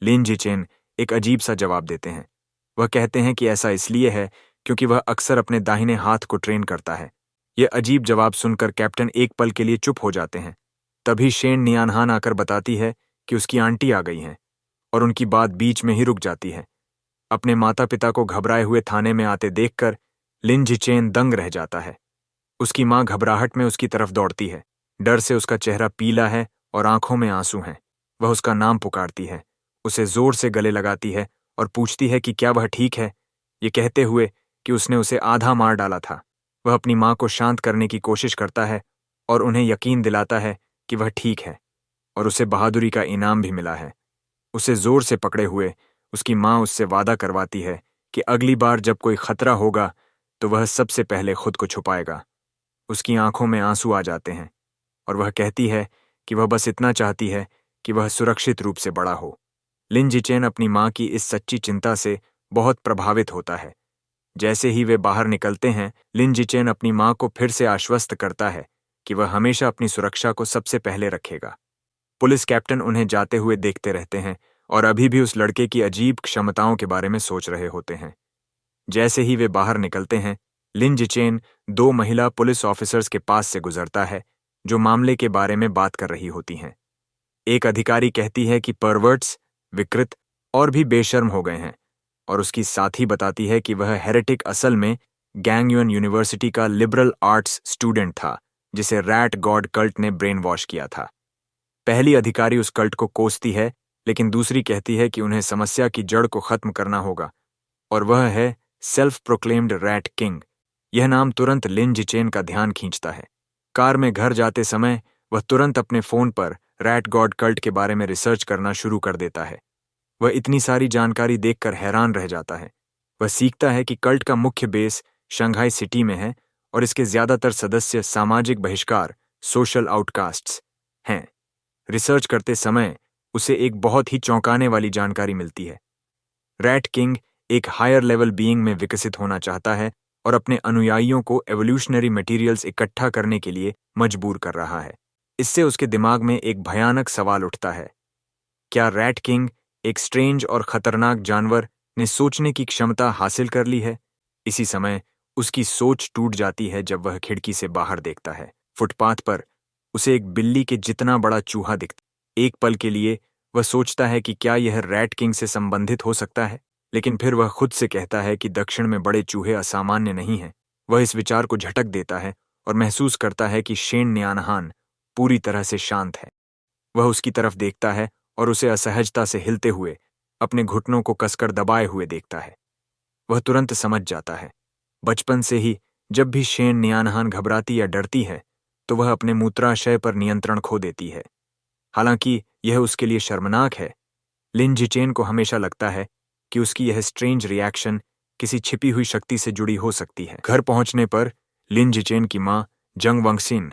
लिन जिचेन एक अजीब सा जवाब देते हैं। वह कहते हैं कि ऐसा इसलिए है क्योंकि वह अक्सर अपने दाहिने हाथ को ट्रेन करता है। यह अजीब जवाब सुनकर कैप्टन एक पल के लिए चुप हो जाते हैं। तभी शेन नियानहान आकर बताती है कि उसकी आंटी आ गई हैं और उनकी बात बीच में ही रुक जाती है। अपने माता पिता को घबराए हुए थाने में आते देखकर लिन जिचेन दंग रह जाता है। उसकी मां घबराहट में उसकी तरफ दौड़ती है। डर से उसका चेहरा पीला है और आंखों में आंसू हैं। वह उसका नाम पुकारती है, उसे जोर से गले लगाती है और पूछती है कि क्या वह ठीक है, ये कहते हुए कि उसने उसे आधा मार डाला था। वह अपनी मां को शांत करने की कोशिश करता है और उन्हें यकीन दिलाता है कि वह ठीक है और उसे बहादुरी का इनाम भी मिला है। उसे जोर से पकड़े हुए उसकी मां उससे वादा करवाती है कि अगली बार जब कोई खतरा होगा तो वह सबसे पहले खुद को छुपाएगा। उसकी आंखों में आंसू आ जाते हैं और वह कहती है कि वह बस इतना चाहती है कि वह सुरक्षित रूप से बड़ा हो। लिन जिचेन अपनी माँ की इस सच्ची चिंता से बहुत प्रभावित होता है। जैसे ही वे बाहर निकलते हैं, लिन जिचेन अपनी माँ को फिर से आश्वस्त करता है कि वह हमेशा अपनी सुरक्षा को सबसे पहले रखेगा। पुलिस कैप्टन उन्हें जाते हुए देखते रहते हैं और अभी भी उस लड़के की अजीब क्षमताओं के बारे में सोच रहे होते हैं। जैसे ही वे बाहर निकलते हैं, लिन जिचेन 2 महिला पुलिस ऑफिसर्स के पास से गुजरता है जो मामले के बारे में बात कर रही होती हैं। एक अधिकारी कहती है कि परवर्ट्स, विकृत और भी बेशर्म हो गए हैं, और उसकी साथी बताती है कि वह हेरेटिक असल में गैंगयुन यूनिवर्सिटी का लिबरल आर्ट्स स्टूडेंट था जिसे रैट गॉड कल्ट ने ब्रेन वॉश किया था। पहली अधिकारी उस कल्ट को कोसती है, लेकिन दूसरी कहती है कि उन्हें समस्या की जड़ को खत्म करना होगा, और वह है सेल्फ प्रोक्लेम्ड रैट किंग। यह नाम तुरंत लिन जिचेन का ध्यान खींचता है। कार में घर जाते समय वह तुरंत अपने फोन पर रैट गॉड कल्ट के बारे में रिसर्च करना शुरू कर देता है। वह इतनी सारी जानकारी देखकर हैरान रह जाता है। वह सीखता है कि कल्ट का मुख्य बेस शंघाई सिटी में है और इसके ज्यादातर सदस्य सामाजिक बहिष्कार, सोशल आउटकास्ट्स हैं। रिसर्च करते समय उसे एक बहुत ही चौंकाने वाली जानकारी मिलती है। रैट किंग एक हायर लेवल बीइंग में विकसित होना चाहता है और अपने अनुयायियों को एवोल्यूशनरी मटेरियल्स इकट्ठा करने के लिए मजबूर कर रहा है। इससे उसके दिमाग में एक भयानक सवाल उठता है, क्या रैट किंग, एक स्ट्रेंज और खतरनाक जानवर, ने सोचने की क्षमता हासिल कर ली है? इसी समय उसकी सोच टूट जाती है जब वह खिड़की से बाहर देखता है। फुटपाथ पर उसे एक बिल्ली के जितना बड़ा चूहा दिखता। एक पल के लिए वह सोचता है कि क्या यह रैट किंग से संबंधित हो सकता है, लेकिन फिर वह खुद से कहता है कि दक्षिण में बड़े चूहे असामान्य नहीं हैं। वह इस विचार को झटक देता है और महसूस करता है कि शेन न्यानहान पूरी तरह से शांत है। वह उसकी तरफ देखता है और उसे असहजता से हिलते हुए, अपने घुटनों को कसकर दबाए हुए देखता है। वह तुरंत समझ जाता है। बचपन से ही जब भी शेन न्यानहान घबराती या डरती है तो वह अपने मूत्राशय पर नियंत्रण खो देती है। हालांकि यह उसके लिए शर्मनाक है, लिन जिचेन को हमेशा लगता है कि उसकी यह स्ट्रेंज रिएक्शन किसी छिपी हुई शक्ति से जुड़ी हो सकती है। घर पहुंचने पर लिन जिचेन की मां जंग वंगसिन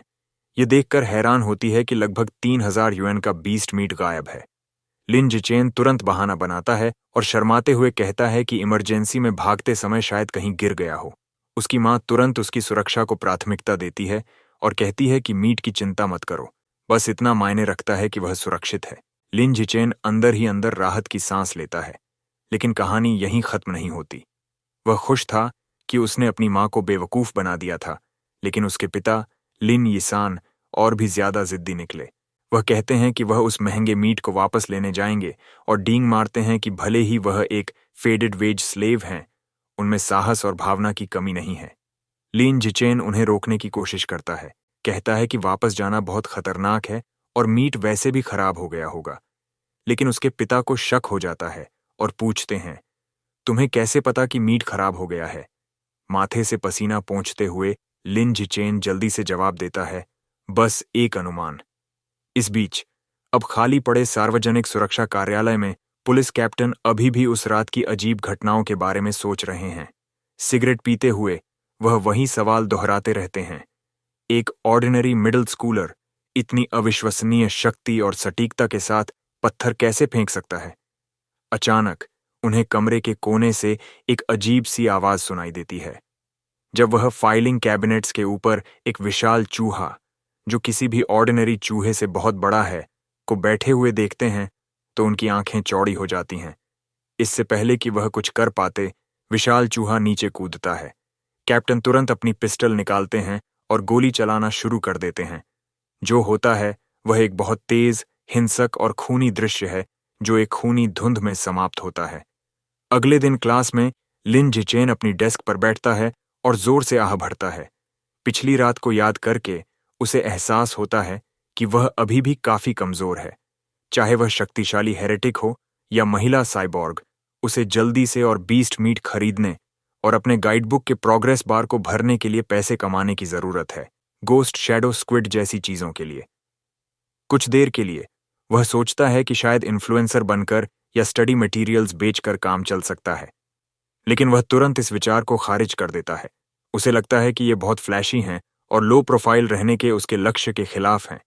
यह देखकर हैरान होती है कि लगभग 3000 युएन का बीस्ट मीट गायब है। लिन जिचेन तुरंत बहाना बनाता है और शर्माते हुए कहता है कि इमरजेंसी में भागते समय शायद कहीं गिर गया हो। उसकी मां तुरंत उसकी सुरक्षा को प्राथमिकता देती है और कहती है कि मीट की चिंता मत करो, बस इतना मायने रखता है कि वह सुरक्षित है। लिन जिचेन अंदर ही अंदर राहत की सांस लेता है, लेकिन कहानी यहीं खत्म नहीं होती। वह खुश था कि उसने अपनी मां को बेवकूफ बना दिया था, लेकिन उसके पिता लिन यिसान और भी ज्यादा जिद्दी निकले। वह कहते हैं कि वह उस महंगे मीट को वापस लेने जाएंगे और डींग मारते हैं कि भले ही वह एक फेडेड वेज स्लेव हैं, उनमें साहस और भावना की कमी नहीं है। लिन जिचेन उन्हें रोकने की कोशिश करता है, कहता है कि वापस जाना बहुत खतरनाक है और मीट वैसे भी खराब हो गया होगा। लेकिन उसके पिता को शक हो जाता है और पूछते हैं, तुम्हें कैसे पता कि मीट खराब हो गया है? माथे से पसीना पोंछते हुए लिन जिचेन जल्दी से जवाब देता है, बस एक अनुमान। इस बीच अब खाली पड़े सार्वजनिक सुरक्षा कार्यालय में पुलिस कैप्टन अभी भी उस रात की अजीब घटनाओं के बारे में सोच रहे हैं। सिगरेट पीते हुए वह वही सवाल दोहराते रहते हैं। एक ऑर्डिनरी मिडिल स्कूलर इतनी अविश्वसनीय शक्ति और सटीकता के साथ पत्थर कैसे फेंक सकता है? अचानक उन्हें कमरे के कोने से एक अजीब सी आवाज सुनाई देती है। जब वह फाइलिंग कैबिनेट्स के ऊपर एक विशाल चूहा, जो किसी भी ऑर्डिनरी चूहे से बहुत बड़ा है, को बैठे हुए देखते हैं तो उनकी आंखें चौड़ी हो जाती हैं। इससे पहले कि वह कुछ कर पाते, विशाल चूहा नीचे कूदता है। कैप्टन तुरंत अपनी पिस्टल निकालते हैं और गोली चलाना शुरू कर देते हैं। जो होता है वह एक बहुत तेज, हिंसक और खूनी दृश्य है जो एक खूनी धुंध में समाप्त होता है। अगले दिन क्लास में लिन जिचेन अपनी डेस्क पर बैठता है और जोर से आह भरता है। पिछली रात को याद करके उसे एहसास होता है कि वह अभी भी काफी कमजोर है। चाहे वह शक्तिशाली हेरेटिक हो या महिला साइबॉर्ग, उसे जल्दी से और बीस्ट मीट खरीदने और अपने गाइडबुक के प्रोग्रेस बार को भरने के लिए पैसे कमाने की जरूरत है, गोस्ट शैडो स्क्विड जैसी चीजों के लिए। कुछ देर के लिए वह सोचता है कि शायद इन्फ्लुएंसर बनकर या स्टडी मटेरियल्स बेचकर काम चल सकता है, लेकिन वह तुरंत इस विचार को खारिज कर देता है। उसे लगता है कि ये बहुत फ्लैशी हैं और लो प्रोफाइल रहने के उसके लक्ष्य के खिलाफ हैं।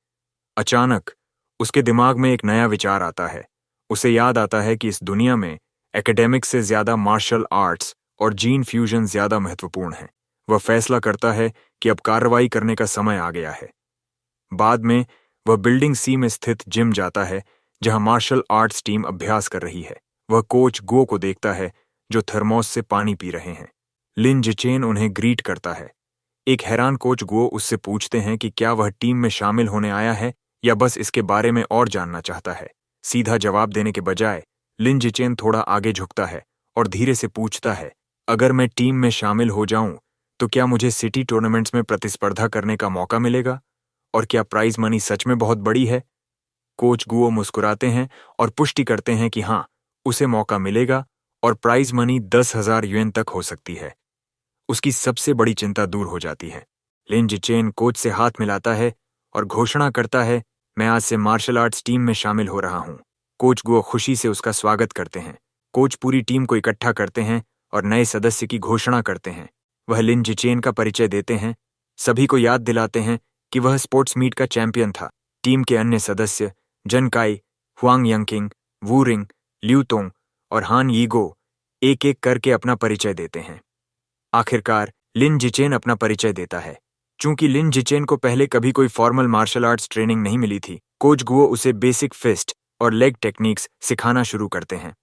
अचानक उसके दिमाग में एक नया विचार आता है उसे याद आता है कि इस दुनिया में एकेडमिक्स से ज्यादा मार्शल आर्ट्स और जीन फ्यूजन ज्यादा महत्वपूर्ण है। वह फैसला करता है कि अब कार्रवाई करने का समय आ गया है। बाद में वह बिल्डिंग सी में स्थित जिम जाता है जहां मार्शल आर्ट्स टीम अभ्यास कर रही है। वह कोच गो को देखता है जो थर्मोस से पानी पी रहे हैं। लिन जिचेन उन्हें ग्रीट करता है। एक हैरान कोच गो उससे पूछते हैं कि क्या वह टीम में शामिल होने आया है या बस इसके बारे में और जानना चाहता है। सीधा जवाब देने के बजाय लिन जिचेन थोड़ा आगे झुकता है और धीरे से पूछता है, अगर मैं टीम में शामिल हो जाऊं तो क्या मुझे सिटी टूर्नामेंट्स में प्रतिस्पर्धा करने का मौका मिलेगा? और क्या प्राइज मनी सच में बहुत बड़ी है? कोच गुओ मुस्कुराते हैं और पुष्टि करते हैं कि हाँ, उसे मौका मिलेगा और प्राइज मनी 10,000 युएन तक हो सकती है। उसकी सबसे बड़ी चिंता दूर हो जाती है। लिन जिचेन कोच से हाथ मिलाता है और घोषणा करता है, मैं आज से मार्शल आर्ट्स टीम में शामिल हो रहा हूँ। कोच गुओ खुशी से उसका स्वागत करते हैं। कोच पूरी टीम को इकट्ठा करते हैं और नए सदस्य की घोषणा करते हैं। वह लिन जिचेन का परिचय देते हैं, सभी को याद दिलाते हैं कि वह स्पोर्ट्स मीट का चैंपियन था। टीम के अन्य सदस्य जन काई, हुआंग यंकिंग, वू रिंग, लिू तोंग और हान यीगो एक-एक करके अपना परिचय देते हैं। आखिरकार लिन जिचेन अपना परिचय देता है। चूंकि लिन जिचेन को पहले कभी कोई फॉर्मल मार्शल आर्ट्स ट्रेनिंग नहीं मिली थी, कोच गुओ उसे बेसिक फिस्ट और लेग टेक्निक्स सिखाना शुरू करते हैं।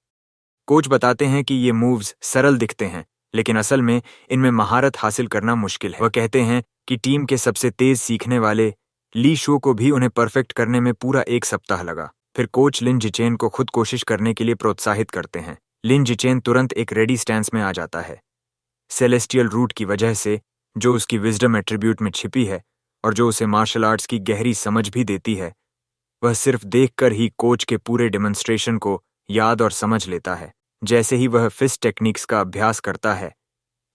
कोच बताते हैं कि ये मूव्स सरल दिखते हैं, लेकिन असल में इनमें महारत हासिल करना मुश्किल है। वह कहते हैं कि टीम के सबसे तेज सीखने वाले ली शो को भी उन्हें परफेक्ट करने में पूरा 1 सप्ताह लगा। फिर कोच लिन जिचेन को खुद कोशिश करने के लिए प्रोत्साहित करते हैं। लिन जिचेन तुरंत एक रेडी स्टैंस में आ जाता है। सेलेस्टियल रूट की वजह से, जो उसकी विजडम एट्रीब्यूट में छिपी है और जो उसे मार्शल आर्ट्स की गहरी समझ भी देती है, वह सिर्फ देखकर ही कोच के पूरे डेमोन्स्ट्रेशन को याद और समझ लेता है। जैसे ही वह फिस्ट टेक्निक्स का अभ्यास करता है,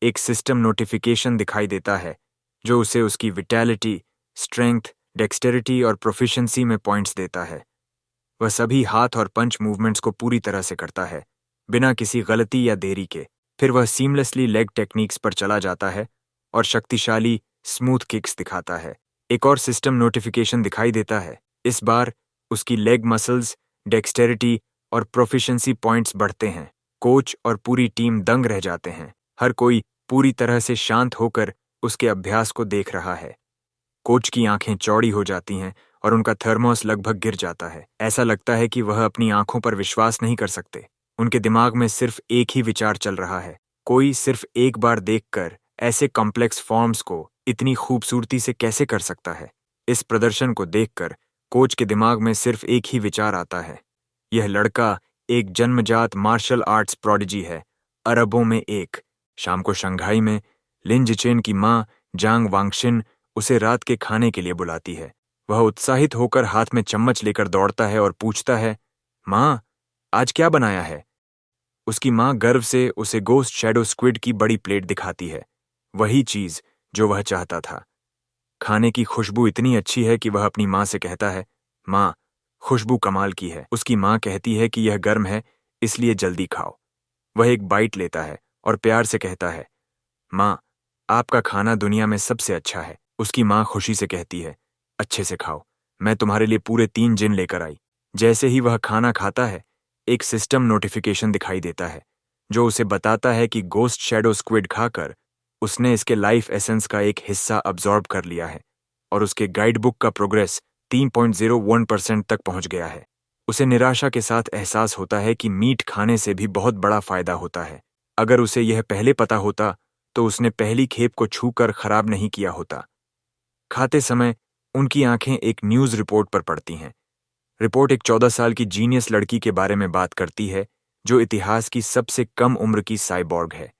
एक सिस्टम नोटिफिकेशन दिखाई देता है जो उसे उसकी विटैलिटी, स्ट्रेंथ, डेक्सटेरिटी और प्रोफिशिएंसी में पॉइंट्स देता है। वह सभी हाथ और पंच मूवमेंट्स को पूरी तरह से करता है, बिना किसी गलती या देरी के। फिर वह सीमलेसली लेग टेक्निक्स पर चला जाता है और शक्तिशाली स्मूथ किक्स दिखाता है। एक और सिस्टम नोटिफिकेशन दिखाई देता है। इस बार उसकी लेग मसल्स, डेक्सटेरिटी और प्रोफिशिएंसी पॉइंट्स बढ़ते हैं। कोच और पूरी टीम दंग रह जाते हैं। हर कोई पूरी तरह से शांत होकर उसके अभ्यास को देख रहा है। कोच की आंखें चौड़ी हो जाती हैं और उनका थर्मोस लगभग गिर जाता है। ऐसा लगता है कि वह अपनी आंखों पर विश्वास नहीं कर सकते। उनके दिमाग में सिर्फ एक ही विचार चल रहा है, कोई सिर्फ एक बार देखकर ऐसे कॉम्प्लेक्स फॉर्म्स को इतनी खूबसूरती से कैसे कर सकता है। इस प्रदर्शन को देखकर कोच के दिमाग में सिर्फ एक ही विचार आता है, यह लड़का एक जन्मजात मार्शल आर्ट्स प्रोडिजी है, अरबों में एक। शाम को शंघाई में लिन जिचेन की मां जांग वांगशिन उसे रात के खाने के लिए बुलाती है। वह उत्साहित होकर हाथ में चम्मच लेकर दौड़ता है और पूछता है, मां, आज क्या बनाया है? उसकी मां गर्व से उसे गोस्ट शैडो स्क्विड की बड़ी प्लेट दिखाती है, वही चीज जो वह चाहता था। खाने की खुशबू इतनी अच्छी है कि वह अपनी मां से कहता है, मां, खुशबू कमाल की है। उसकी मां कहती है कि यह गर्म है, इसलिए जल्दी खाओ। वह एक बाइट लेता है और प्यार से कहता है, मां, आपका खाना दुनिया में सबसे अच्छा है। उसकी मां खुशी से कहती है, अच्छे से खाओ, मैं तुम्हारे लिए पूरे 3 जिन लेकर आई। जैसे ही वह खाना खाता है, एक सिस्टम नोटिफिकेशन दिखाई देता है जो उसे बताता है कि गोस्ट शैडो स्क्विड खाकर उसने इसके लाइफ एसेंस का एक हिस्सा अब्जॉर्ब कर लिया है और उसके गाइड बुक का प्रोग्रेस 3.01% तक पहुंच गया है। उसे निराशा के साथ एहसास होता है कि मीट खाने से भी बहुत बड़ा फायदा होता है। अगर उसे यह पहले पता होता तो उसने पहली खेप को छूकर खराब नहीं किया होता। खाते समय उनकी आंखें एक न्यूज रिपोर्ट पर पड़ती हैं। रिपोर्ट एक 14 साल की जीनियस लड़की के बारे में बात करती है जो इतिहास की सबसे कम उम्र की साइबॉर्ग है।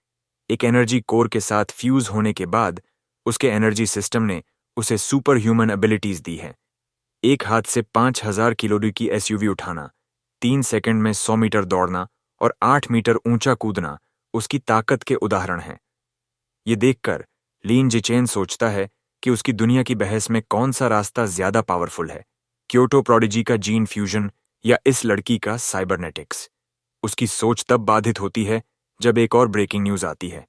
एक एनर्जी कोर के साथ फ्यूज होने के बाद उसके एनर्जी सिस्टम ने उसे सुपर ह्यूमन एबिलिटीज दी हैं। एक हाथ से 5,000 किलो की एसयूवी उठाना, 3 सेकंड में 100 मीटर दौड़ना और 8 मीटर ऊंचा कूदना उसकी ताकत के उदाहरण हैं। ये देखकर लिन जिचेन सोचता है कि उसकी दुनिया की बहस में कौन सा रास्ता ज्यादा पावरफुल है, क्योटो प्रोडिजी का जीन फ्यूजन या इस लड़की का साइबरनेटिक्स। उसकी सोच तब बाधित होती है जब एक और ब्रेकिंग न्यूज आती है।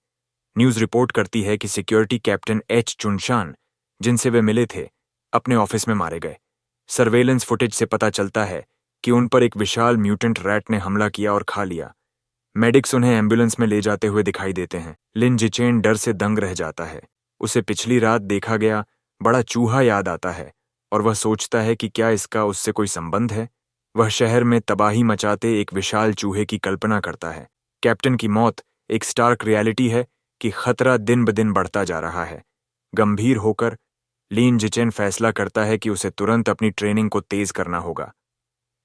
न्यूज रिपोर्ट करती है कि सिक्योरिटी कैप्टन एच चुनशान, जिनसे वे मिले थे, अपने ऑफिस में मारे गए। सर्वेलेंस फुटेज से पता चलता है कि उन पर एक विशाल म्यूटेंट रैट ने हमला किया और खा लिया। मेडिक्स उन्हें एम्बुलेंस में ले जाते हुए दिखाई देते हैं। लिन जिचेन डर से दंग रह जाता है। उसे पिछली रात देखा गया बड़ा चूहा याद आता है और वह सोचता है कि क्या इसका उससे कोई संबंध है। वह शहर में तबाही मचाते एक विशाल चूहे की कल्पना करता है। कैप्टन की मौत एक स्टार्क रियलिटी है कि खतरा दिन ब दिन बढ़ता जा रहा है। गंभीर होकर लिन जिचेन फैसला करता है कि उसे तुरंत अपनी ट्रेनिंग को तेज करना होगा।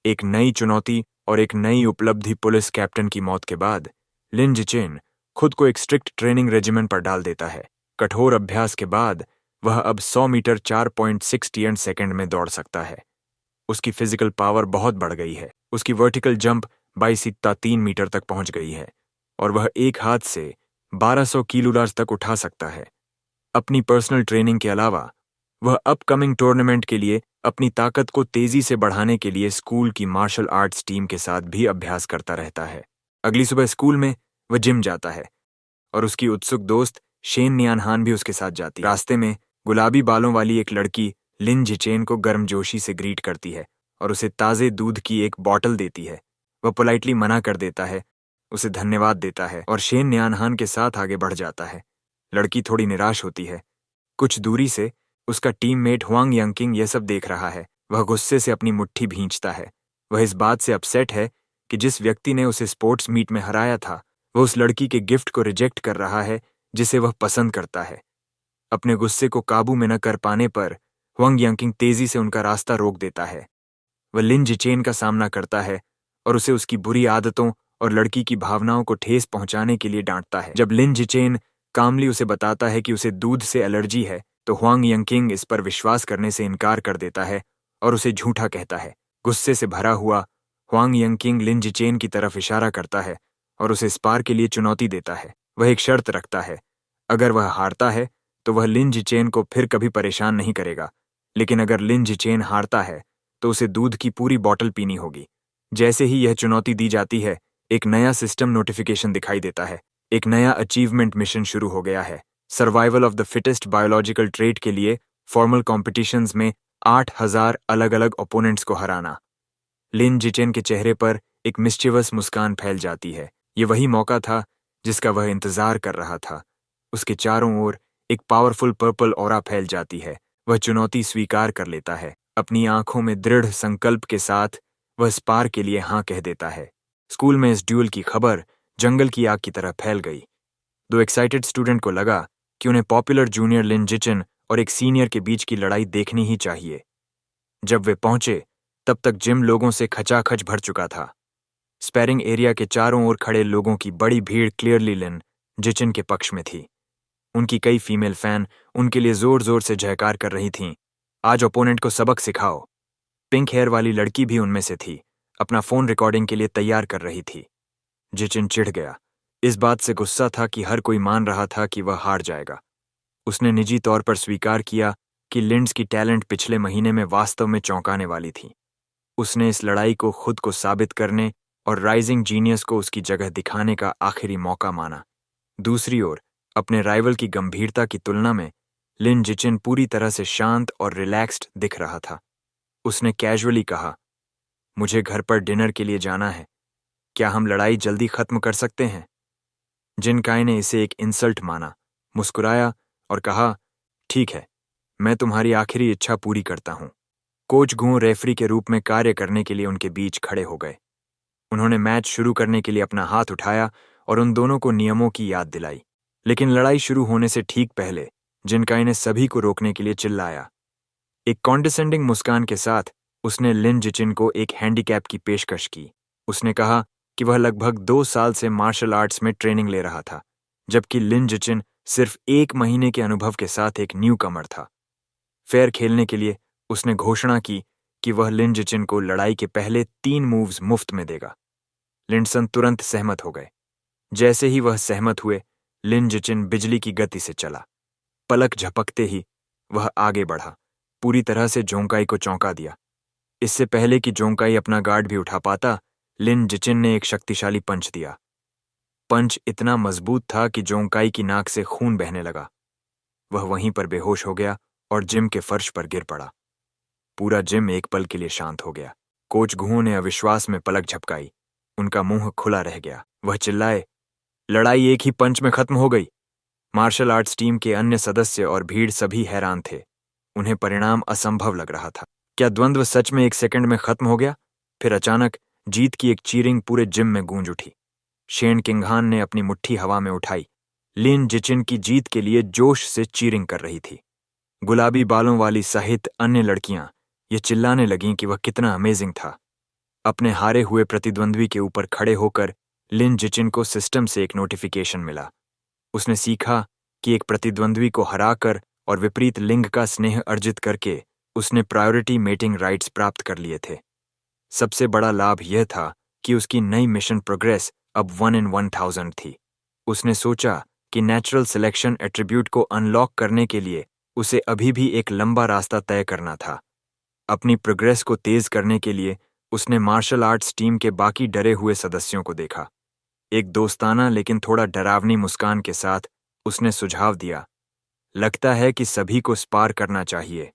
एक नई चुनौती और एक नई उपलब्धि पुलिस कैप्टन की मौत के बाद लिन जिचेन खुद को एक स्ट्रिक्ट ट्रेनिंग रेजिमेंट पर डाल देता है। कठोर अभ्यास के बाद वह अब 100 मीटर 4.6 सेकंड में दौड़ सकता है। उसकी फिजिकल पावर बहुत बढ़ गई है। उसकी वर्टिकल जंप 22.3 मीटर तक पहुंच गई है और वह एक हाथ से 1200 किलोग्राम तक उठा सकता है। अपनी पर्सनल ट्रेनिंग के अलावा वह अपकमिंग टूर्नामेंट के लिए अपनी ताकत को तेजी से बढ़ाने के लिए स्कूल की मार्शल आर्ट्स टीम के साथ भी अभ्यास करता रहता है। अगली सुबह स्कूल में वह जिम जाता है और उसकी उत्सुक दोस्त शेन नियानहान भी उसके साथ जाती है। रास्ते में गुलाबी बालों वाली एक लड़की लिन जिचेन को गर्मजोशी से ग्रीट करती है और उसे ताज़े दूध की एक बॉटल देती है। वह पोलाइटली मना कर देता है, उसे धन्यवाद देता है और शेन नियानहान के साथ आगे बढ़ जाता है। लड़की थोड़ी निराश होती है। कुछ दूरी से उसका टीममेट हुआंग यंकिंग यह सब देख रहा है। वह गुस्से से अपनी मुट्ठी भींचता है। वह इस बात से अपसेट है कि जिस व्यक्ति ने उसे स्पोर्ट्स मीट में हराया था वह उस लड़की के गिफ्ट को रिजेक्ट कर रहा है जिसे वह पसंद करता है। अपने गुस्से को काबू में न कर पाने पर हुआंग यंकिंग तेजी से उनका रास्ता रोक देता है। वह लिन जिचेन का सामना करता है और उसे उसकी बुरी आदतों और लड़की की भावनाओं को ठेस पहुंचाने के लिए डांटता है। जब लिन जिचेन कामली उसे बताता है कि उसे दूध से एलर्जी है तो हुआंग यंकिंग इस पर विश्वास करने से इनकार कर देता है और उसे झूठा कहता है। गुस्से से भरा हुआ हुआंग यंकिंग लिन जिचेन की तरफ इशारा करता है और उसे स्पार के लिए चुनौती देता है। वह एक शर्त रखता है, अगर वह हारता है तो वह लिन जिचेन को फिर कभी परेशान नहीं करेगा, लेकिन अगर लिन जिचेन हारता है तो उसे दूध की पूरी बॉटल पीनी होगी। जैसे ही यह चुनौती दी जाती है एक नया सिस्टम नोटिफिकेशन दिखाई देता है। एक नया अचीवमेंट मिशन शुरू हो गया है। Survival of the fittest biological trait के लिए फॉर्मल कॉम्पिटिशन्स में 8000 अलग अलग ओपोनेंट्स को हराना। लिन जिचेन के चेहरे पर एक मिस्चिवस मुस्कान फैल जाती है। ये वही मौका था जिसका वह इंतजार कर रहा था। उसके चारों ओर एक पावरफुल पर्पल ऑरा फैल जाती है। वह चुनौती स्वीकार कर लेता है। अपनी आंखों में दृढ़ संकल्प के साथ वह स्पार के लिए हाँ कह देता है। स्कूल में इस ड्यूल की खबर जंगल की आग की तरह फैल गई। दो एक्साइटेड स्टूडेंट को लगा कि उन्हें पॉपुलर जूनियर लिन जिचेन और एक सीनियर के बीच की लड़ाई देखनी ही चाहिए। जब वे पहुंचे तब तक जिम लोगों से खचाखच भर चुका था। स्पैरिंग एरिया के चारों ओर खड़े लोगों की बड़ी भीड़ क्लियरली लिन जिचेन के पक्ष में थी। उनकी कई फीमेल फैन उनके लिए जोर जोर से जयकार कर रही थीं, आज ओपोनेंट को सबक सिखाओ। पिंक हेयर वाली लड़की भी उनमें से थी, अपना फोन रिकॉर्डिंग के लिए तैयार कर रही थी। जिचेन चिढ़ गया। इस बात से गुस्सा था कि हर कोई मान रहा था कि वह हार जाएगा। उसने निजी तौर पर स्वीकार किया कि लिंड्स की टैलेंट पिछले महीने में वास्तव में चौंकाने वाली थी। उसने इस लड़ाई को खुद को साबित करने और राइजिंग जीनियस को उसकी जगह दिखाने का आखिरी मौका माना। दूसरी ओर अपने राइवल की गंभीरता की तुलना में लिन जिचेन पूरी तरह से शांत और रिलैक्स्ड दिख रहा था। उसने कैजुअली कहा, मुझे घर पर डिनर के लिए जाना है, क्या हम लड़ाई जल्दी खत्म कर सकते हैं? जिनकाई ने इसे एक इंसल्ट माना, मुस्कुराया और कहा, ठीक है, मैं तुम्हारी आखिरी इच्छा पूरी करता हूं। कोच गू रेफरी के रूप में कार्य करने के लिए उनके बीच खड़े हो गए। उन्होंने मैच शुरू करने के लिए अपना हाथ उठाया और उन दोनों को नियमों की याद दिलाई। लेकिन लड़ाई शुरू होने से ठीक पहले जिनकाई ने सभी को रोकने के लिए चिल्लाया। एक कॉन्डिसेंडिंग मुस्कान के साथ उसने लिन जिचेन को एक हैंडीकैप की पेशकश की। उसने कहा कि वह लगभग 2 साल से मार्शल आर्ट्स में ट्रेनिंग ले रहा था, जबकि लिन जिचेन सिर्फ 1 महीने के अनुभव के साथ एक न्यू कमर था। फेयर खेलने के लिए उसने घोषणा की कि वह लिन जिचेन को लड़ाई के पहले 3 मूव्स मुफ्त में देगा। लिंडसन तुरंत सहमत हो गए। जैसे ही वह सहमत हुए, लिन जिचेन बिजली की गति से चला। पलक झपकते ही वह आगे बढ़ा, पूरी तरह से जोंकाई को चौंका दिया। इससे पहले कि जोंकाई अपना गार्ड भी उठा पाता, लिन जिचेन ने एक शक्तिशाली पंच दिया। पंच इतना मजबूत था कि जोंकाई की नाक से खून बहने लगा। वह वहीं पर बेहोश हो गया और जिम के फर्श पर गिर पड़ा। पूरा जिम एक पल के लिए शांत हो गया। कोच घुओं ने अविश्वास में पलक झपकाई। उनका मुंह खुला रह गया। वह चिल्लाए, लड़ाई एक ही पंच में खत्म हो गई। मार्शल आर्ट्स टीम के अन्य सदस्य और भीड़ सभी हैरान थे। उन्हें परिणाम असंभव लग रहा था। क्या द्वंद्व सच में 1 सेकंड में खत्म हो गया? फिर अचानक जीत की एक चीरिंग पूरे जिम में गूंज उठी। शेन किंगहान ने अपनी मुट्ठी हवा में उठाई। लिन जिचिन की जीत के लिए जोश से चीरिंग कर रही थी। गुलाबी बालों वाली सहित अन्य लड़कियां ये चिल्लाने लगीं कि वह कितना अमेजिंग था। अपने हारे हुए प्रतिद्वंद्वी के ऊपर खड़े होकर लिन जिचिन को सिस्टम से एक नोटिफिकेशन मिला। उसने सीखा कि एक प्रतिद्वंद्वी को हराकर और विपरीत लिंग का स्नेह अर्जित करके उसने प्रायोरिटी मेटिंग राइट्स प्राप्त कर लिए थे। सबसे बड़ा लाभ यह था कि उसकी नई मिशन प्रोग्रेस अब 1 in 1000 थी। उसने सोचा कि नेचुरल सिलेक्शन एट्रीब्यूट को अनलॉक करने के लिए उसे अभी भी एक लंबा रास्ता तय करना था। अपनी प्रोग्रेस को तेज करने के लिए उसने मार्शल आर्ट्स टीम के बाकी डरे हुए सदस्यों को देखा। एक दोस्ताना लेकिन थोड़ा डरावनी मुस्कान के साथ उसने सुझाव दिया, लगता है कि सभी को स्पार करना चाहिए।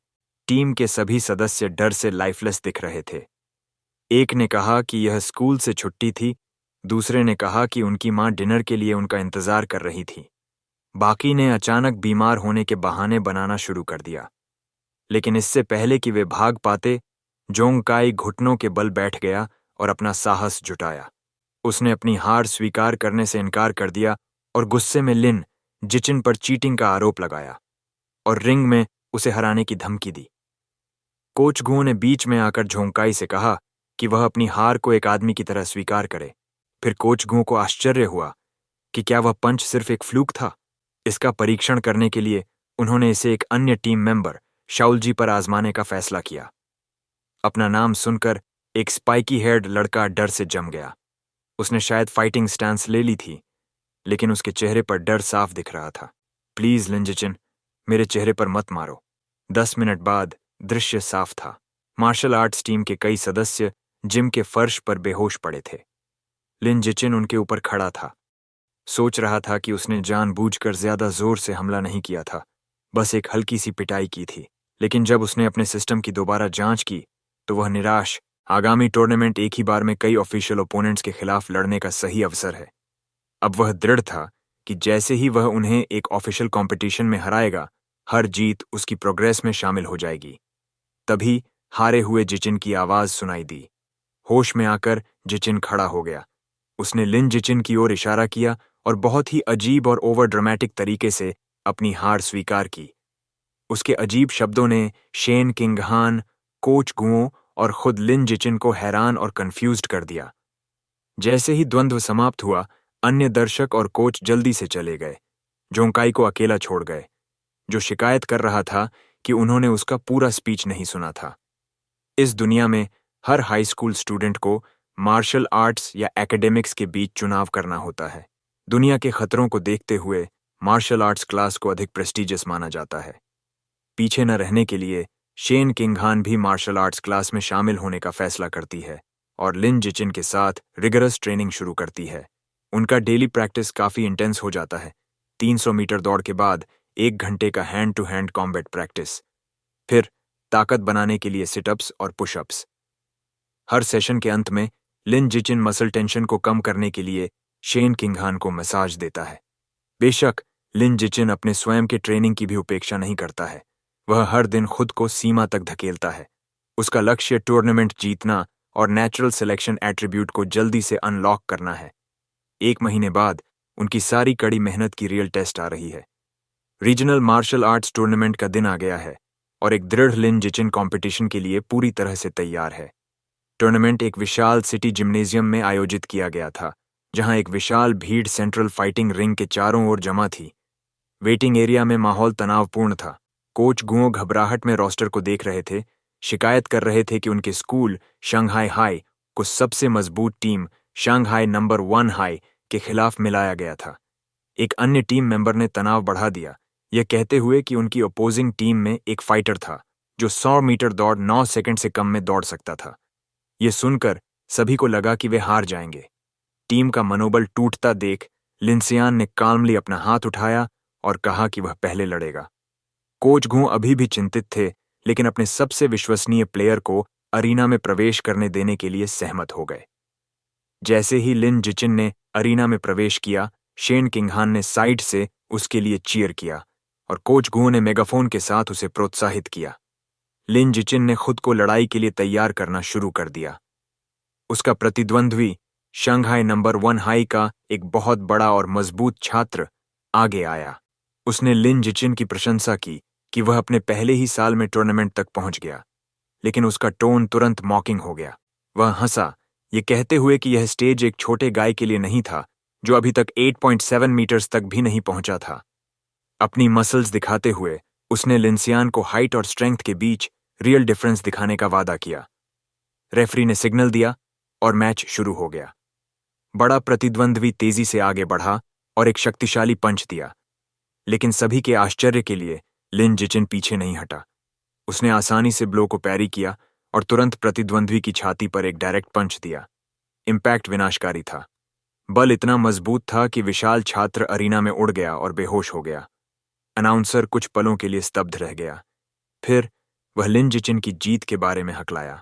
टीम के सभी सदस्य डर से लाइफलेस दिख रहे थे। एक ने कहा कि यह स्कूल से छुट्टी थी, दूसरे ने कहा कि उनकी मां डिनर के लिए उनका इंतजार कर रही थी। बाकी ने अचानक बीमार होने के बहाने बनाना शुरू कर दिया। लेकिन इससे पहले कि वे भाग पाते, जोंग काई घुटनों के बल बैठ गया और अपना साहस जुटाया। उसने अपनी हार स्वीकार करने से इनकार कर दिया और गुस्से में लिन जिचिन पर चीटिंग का आरोप लगाया और रिंग में उसे हराने की धमकी दी। कोच घुओं ने बीच में आकर झोंकाई से कहा कि वह अपनी हार को एक आदमी की तरह स्वीकार करे। फिर कोच घुओं को आश्चर्य हुआ कि क्या वह पंच सिर्फ एक फ्लूक था। इसका परीक्षण करने के लिए उन्होंने इसे एक अन्य टीम मेंबर शाओलजी पर आजमाने का फैसला किया। अपना नाम सुनकर एक स्पाइकी हेयर्ड लड़का डर से जम गया। उसने शायद फाइटिंग स्टैंस ले ली थी, लेकिन उसके चेहरे पर डर साफ दिख रहा था। प्लीज लिन जिचिन, मेरे चेहरे पर मत मारो। 10 मिनट बाद दृश्य साफ था। मार्शल आर्ट्स टीम के कई सदस्य जिम के फर्श पर बेहोश पड़े थे। लिन जिचिन उनके ऊपर खड़ा था। सोच रहा था कि उसने जानबूझकर ज्यादा जोर से हमला नहीं किया था, बस एक हल्की सी पिटाई की थी। लेकिन जब उसने अपने सिस्टम की दोबारा जांच की तो वह निराश। आगामी टूर्नामेंट एक ही बार में कई ऑफिशियल ओपोनेंट्स के खिलाफ लड़ने का सही अवसर है। अब वह दृढ़ था कि जैसे ही वह उन्हें एक ऑफिशियल कंपटीशन में हराएगा, हर जीत उसकी प्रोग्रेस में शामिल हो जाएगी। तभी हारे हुए जिचिन की आवाज सुनाई दी। होश में आकर जिचिन खड़ा हो गया। उसने लिन जिचिन की ओर इशारा किया और बहुत ही अजीब और ओवर ड्रामेटिक तरीके से अपनी हार स्वीकार की। उसके अजीब शब्दों ने शेन किंगहान, कोच घुओं और खुद लिन जिचिन को हैरान और कंफ्यूज्ड कर दिया। जैसे ही द्वंद्व समाप्त हुआ, अन्य दर्शक और कोच जल्दी से चले गए। जोंकाई को अकेला छोड़ गए, जो शिकायत कर रहा था कि उन्होंने उसका पूरा स्पीच नहीं सुना था। इस दुनिया में हर हाई स्कूल स्टूडेंट को मार्शल आर्ट्स या एकेडमिक्स के बीच चुनाव करना होता है। दुनिया के खतरों को देखते हुए मार्शल आर्ट्स क्लास को अधिक प्रेस्टिजियस माना जाता है। पीछे न रहने के लिए शेन किंगहान भी मार्शल आर्ट्स क्लास में शामिल होने का फैसला करती है और लिन जिचिन के साथ रिगरस ट्रेनिंग शुरू करती है। उनका डेली प्रैक्टिस काफी इंटेंस हो जाता है। 300 मीटर दौड़ के बाद 1 घंटे का hand to hand combat practice, फिर ताकत बनाने के लिए सिटअप्स और पुशअप्स। हर सेशन के अंत में लिन जिचिन मसल टेंशन को कम करने के लिए शेन किंगहान को मसाज देता है। बेशक लिन जिचिन अपने स्वयं के ट्रेनिंग की भी उपेक्षा नहीं करता है। वह हर दिन खुद को सीमा तक धकेलता है। उसका लक्ष्य टूर्नामेंट जीतना और नेचुरल सिलेक्शन एट्रीब्यूट को जल्दी से अनलॉक करना है। 1 महीने बाद उनकी सारी कड़ी मेहनत की रियल टेस्ट आ रही है। रीजनल मार्शल आर्ट्स टूर्नामेंट का दिन आ गया है और एक दृढ़ लिन जिचिन कंपटीशन के लिए पूरी तरह से तैयार है। टूर्नामेंट एक विशाल सिटी जिम्नेजियम में आयोजित किया गया था, जहां एक विशाल भीड़ सेंट्रल फाइटिंग रिंग के चारों ओर जमा थी। वेटिंग एरिया में माहौल तनावपूर्ण था। कोच घुओं घबराहट में रोस्टर को देख रहे थे, शिकायत कर रहे थे कि उनके स्कूल शंघाई हाई को सबसे मजबूत टीम शंघाई नंबर 1 हाई के खिलाफ मिलाया गया था। एक अन्य टीम मेंबर ने तनाव बढ़ा दिया, यह कहते हुए कि उनकी अपोजिंग टीम में एक फाइटर था जो 100 मीटर दौड़ 9 सेकंड से कम में दौड़ सकता था। यह सुनकर सभी को लगा कि वे हार जाएंगे। टीम का मनोबल टूटता देख लिनसियान ने काल्मली अपना हाथ उठाया और कहा कि वह पहले लड़ेगा। कोच घुओं अभी भी चिंतित थे, लेकिन अपने सबसे विश्वसनीय प्लेयर को अरीना में प्रवेश करने देने के लिए सहमत हो गए। जैसे ही लिन जिचिन ने अरीना में प्रवेश किया, शेन किंगहान ने साइड से उसके लिए चीयर किया और कोच गू ने मेगाफोन के साथ उसे प्रोत्साहित किया। लिन जिचिन ने खुद को लड़ाई के लिए तैयार करना शुरू कर दिया। उसका प्रतिद्वंद्वी शंघाई नंबर 1 हाई का एक बहुत बड़ा और मजबूत छात्र आगे आया। उसने लिन जिचिन की प्रशंसा की कि वह अपने पहले ही साल में टूर्नामेंट तक पहुंच गया, लेकिन उसका टोन तुरंत मॉकिंग हो गया। वह हंसा, ये कहते हुए कि यह स्टेज एक छोटे गाय के लिए नहीं था जो अभी तक 8.7 मीटर्स तक भी नहीं पहुंचा था। अपनी मसल्स दिखाते हुए उसने लिंसियान को हाइट और स्ट्रेंथ के बीच रियल डिफरेंस दिखाने का वादा किया। रेफरी ने सिग्नल दिया और मैच शुरू हो गया। बड़ा प्रतिद्वंद्वी तेजी से आगे बढ़ा और एक शक्तिशाली पंच दिया, लेकिन सभी के आश्चर्य के लिए लिन जिचिन पीछे नहीं हटा। उसने आसानी से ब्लो को पैरी किया और तुरंत प्रतिद्वंद्वी की छाती पर एक डायरेक्ट पंच दिया। इम्पैक्ट विनाशकारी था। बल इतना मजबूत था कि विशाल छात्र अरीना में उड़ गया और बेहोश हो गया। अनाउंसर कुछ पलों के लिए स्तब्ध रह गया। फिर वह लिन जिचिन की जीत के बारे में हकलाया।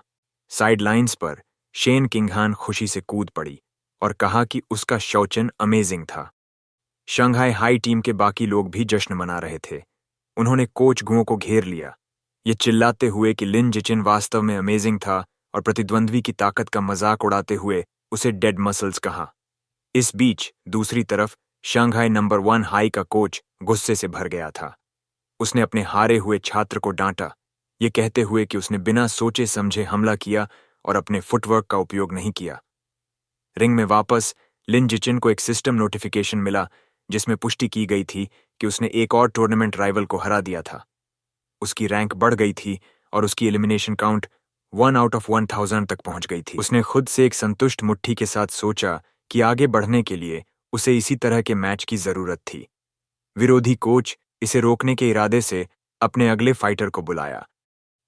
साइड लाइन्स पर शेन किंगहान खुशी से कूद पड़ी और कहा कि उसका शौचन अमेजिंग था। शंघाई हाई टीम के बाकी लोग भी जश्न मना रहे थे। उन्होंने कोच गुओं को घेर लिया, ये चिल्लाते हुए कि लिन जिचिन वास्तव में अमेजिंग था और प्रतिद्वंद्वी की ताकत का मजाक उड़ाते हुए उसे डेड मसल्स कहा। इस बीच दूसरी तरफ शंघाई नंबर 1 हाई का कोच गुस्से से भर गया था। उसने अपने हारे हुए छात्र को डांटा, ये कहते हुए कि उसने बिना सोचे समझे हमला किया और अपने फुटवर्क का उपयोग नहीं किया। रिंग में वापस लिन जिचिन को एक सिस्टम नोटिफिकेशन मिला जिसमें पुष्टि की गई थी कि उसने एक और टूर्नामेंट राइवल को हरा दिया था। उसकी रैंक बढ़ गई थी और उसकी एलिमिनेशन काउंट 1 आउट ऑफ 1000 तक पहुंच गई थी। उसने खुद से एक संतुष्ट मुट्ठी के साथ सोचा कि आगे बढ़ने के लिए उसे इसी तरह के मैच की जरूरत थी। विरोधी कोच इसे रोकने के इरादे से अपने अगले फाइटर को बुलाया।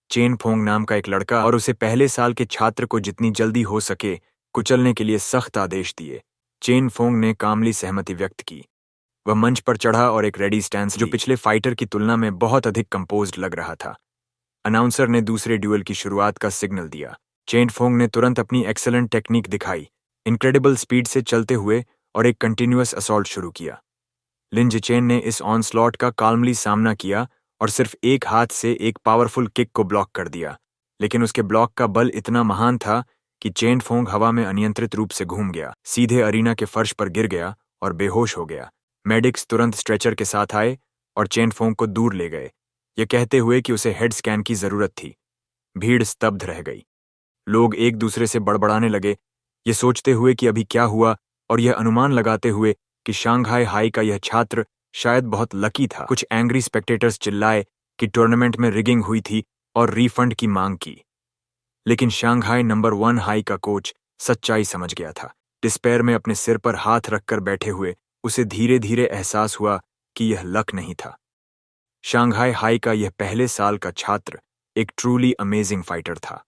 चेन फोंग नाम का एक लड़का, और उसे पहले साल के छात्र को जितनी जल्दी हो सके कुचलने के लिए सख्त आदेश दिए। चेन फोंग ने कामली सहमति व्यक्त की। वह मंच पर चढ़ा और एक रेडी स्टैंस जो पिछले फाइटर की तुलना में बहुत अधिक कंपोज्ड लग रहा था। अनाउंसर ने दूसरे ड्यूअल की शुरुआत का सिग्नल दिया। चेन फोंग ने तुरंत अपनी एक्सेलेंट टेक्निक दिखाई, इनक्रेडिबल स्पीड से चलते हुए, और एक कंटिन्यूअस असॉल्ट शुरू किया। लिन जिचेन ने इस ऑनस्लॉट का काल्मली सामना किया और सिर्फ एक हाथ से एक पावरफुल किक को ब्लॉक कर दिया, लेकिन उसके ब्लॉक का बल इतना महान था कि चेन फोंग हवा में अनियंत्रित रूप से घूम गया, सीधे अरीना के फर्श पर गिर गया और बेहोश हो गया। मेडिक्स तुरंत स्ट्रेचर के साथ आए और चेन फोंग को दूर ले गए, ये कहते हुए कि उसे हेड स्कैन की जरूरत थी। भीड़ स्तब्ध रह गई। लोग एक दूसरे से बड़बड़ाने लगे, ये सोचते हुए कि अभी क्या हुआ, और यह अनुमान लगाते हुए कि शंघाई हाई का यह छात्र शायद बहुत लकी था। कुछ एंग्री स्पेक्टेटर्स चिल्लाए कि टूर्नामेंट में रिगिंग हुई थी और रिफंड की मांग की, लेकिन शंघाई नंबर 1 हाई का कोच सच्चाई समझ गया था। डिस्पेयर में अपने सिर पर हाथ रखकर बैठे हुए उसे धीरे धीरे एहसास हुआ कि यह लक नहीं था। शंघाई हाई का यह पहले साल का छात्र एक ट्रूली अमेजिंग फाइटर था।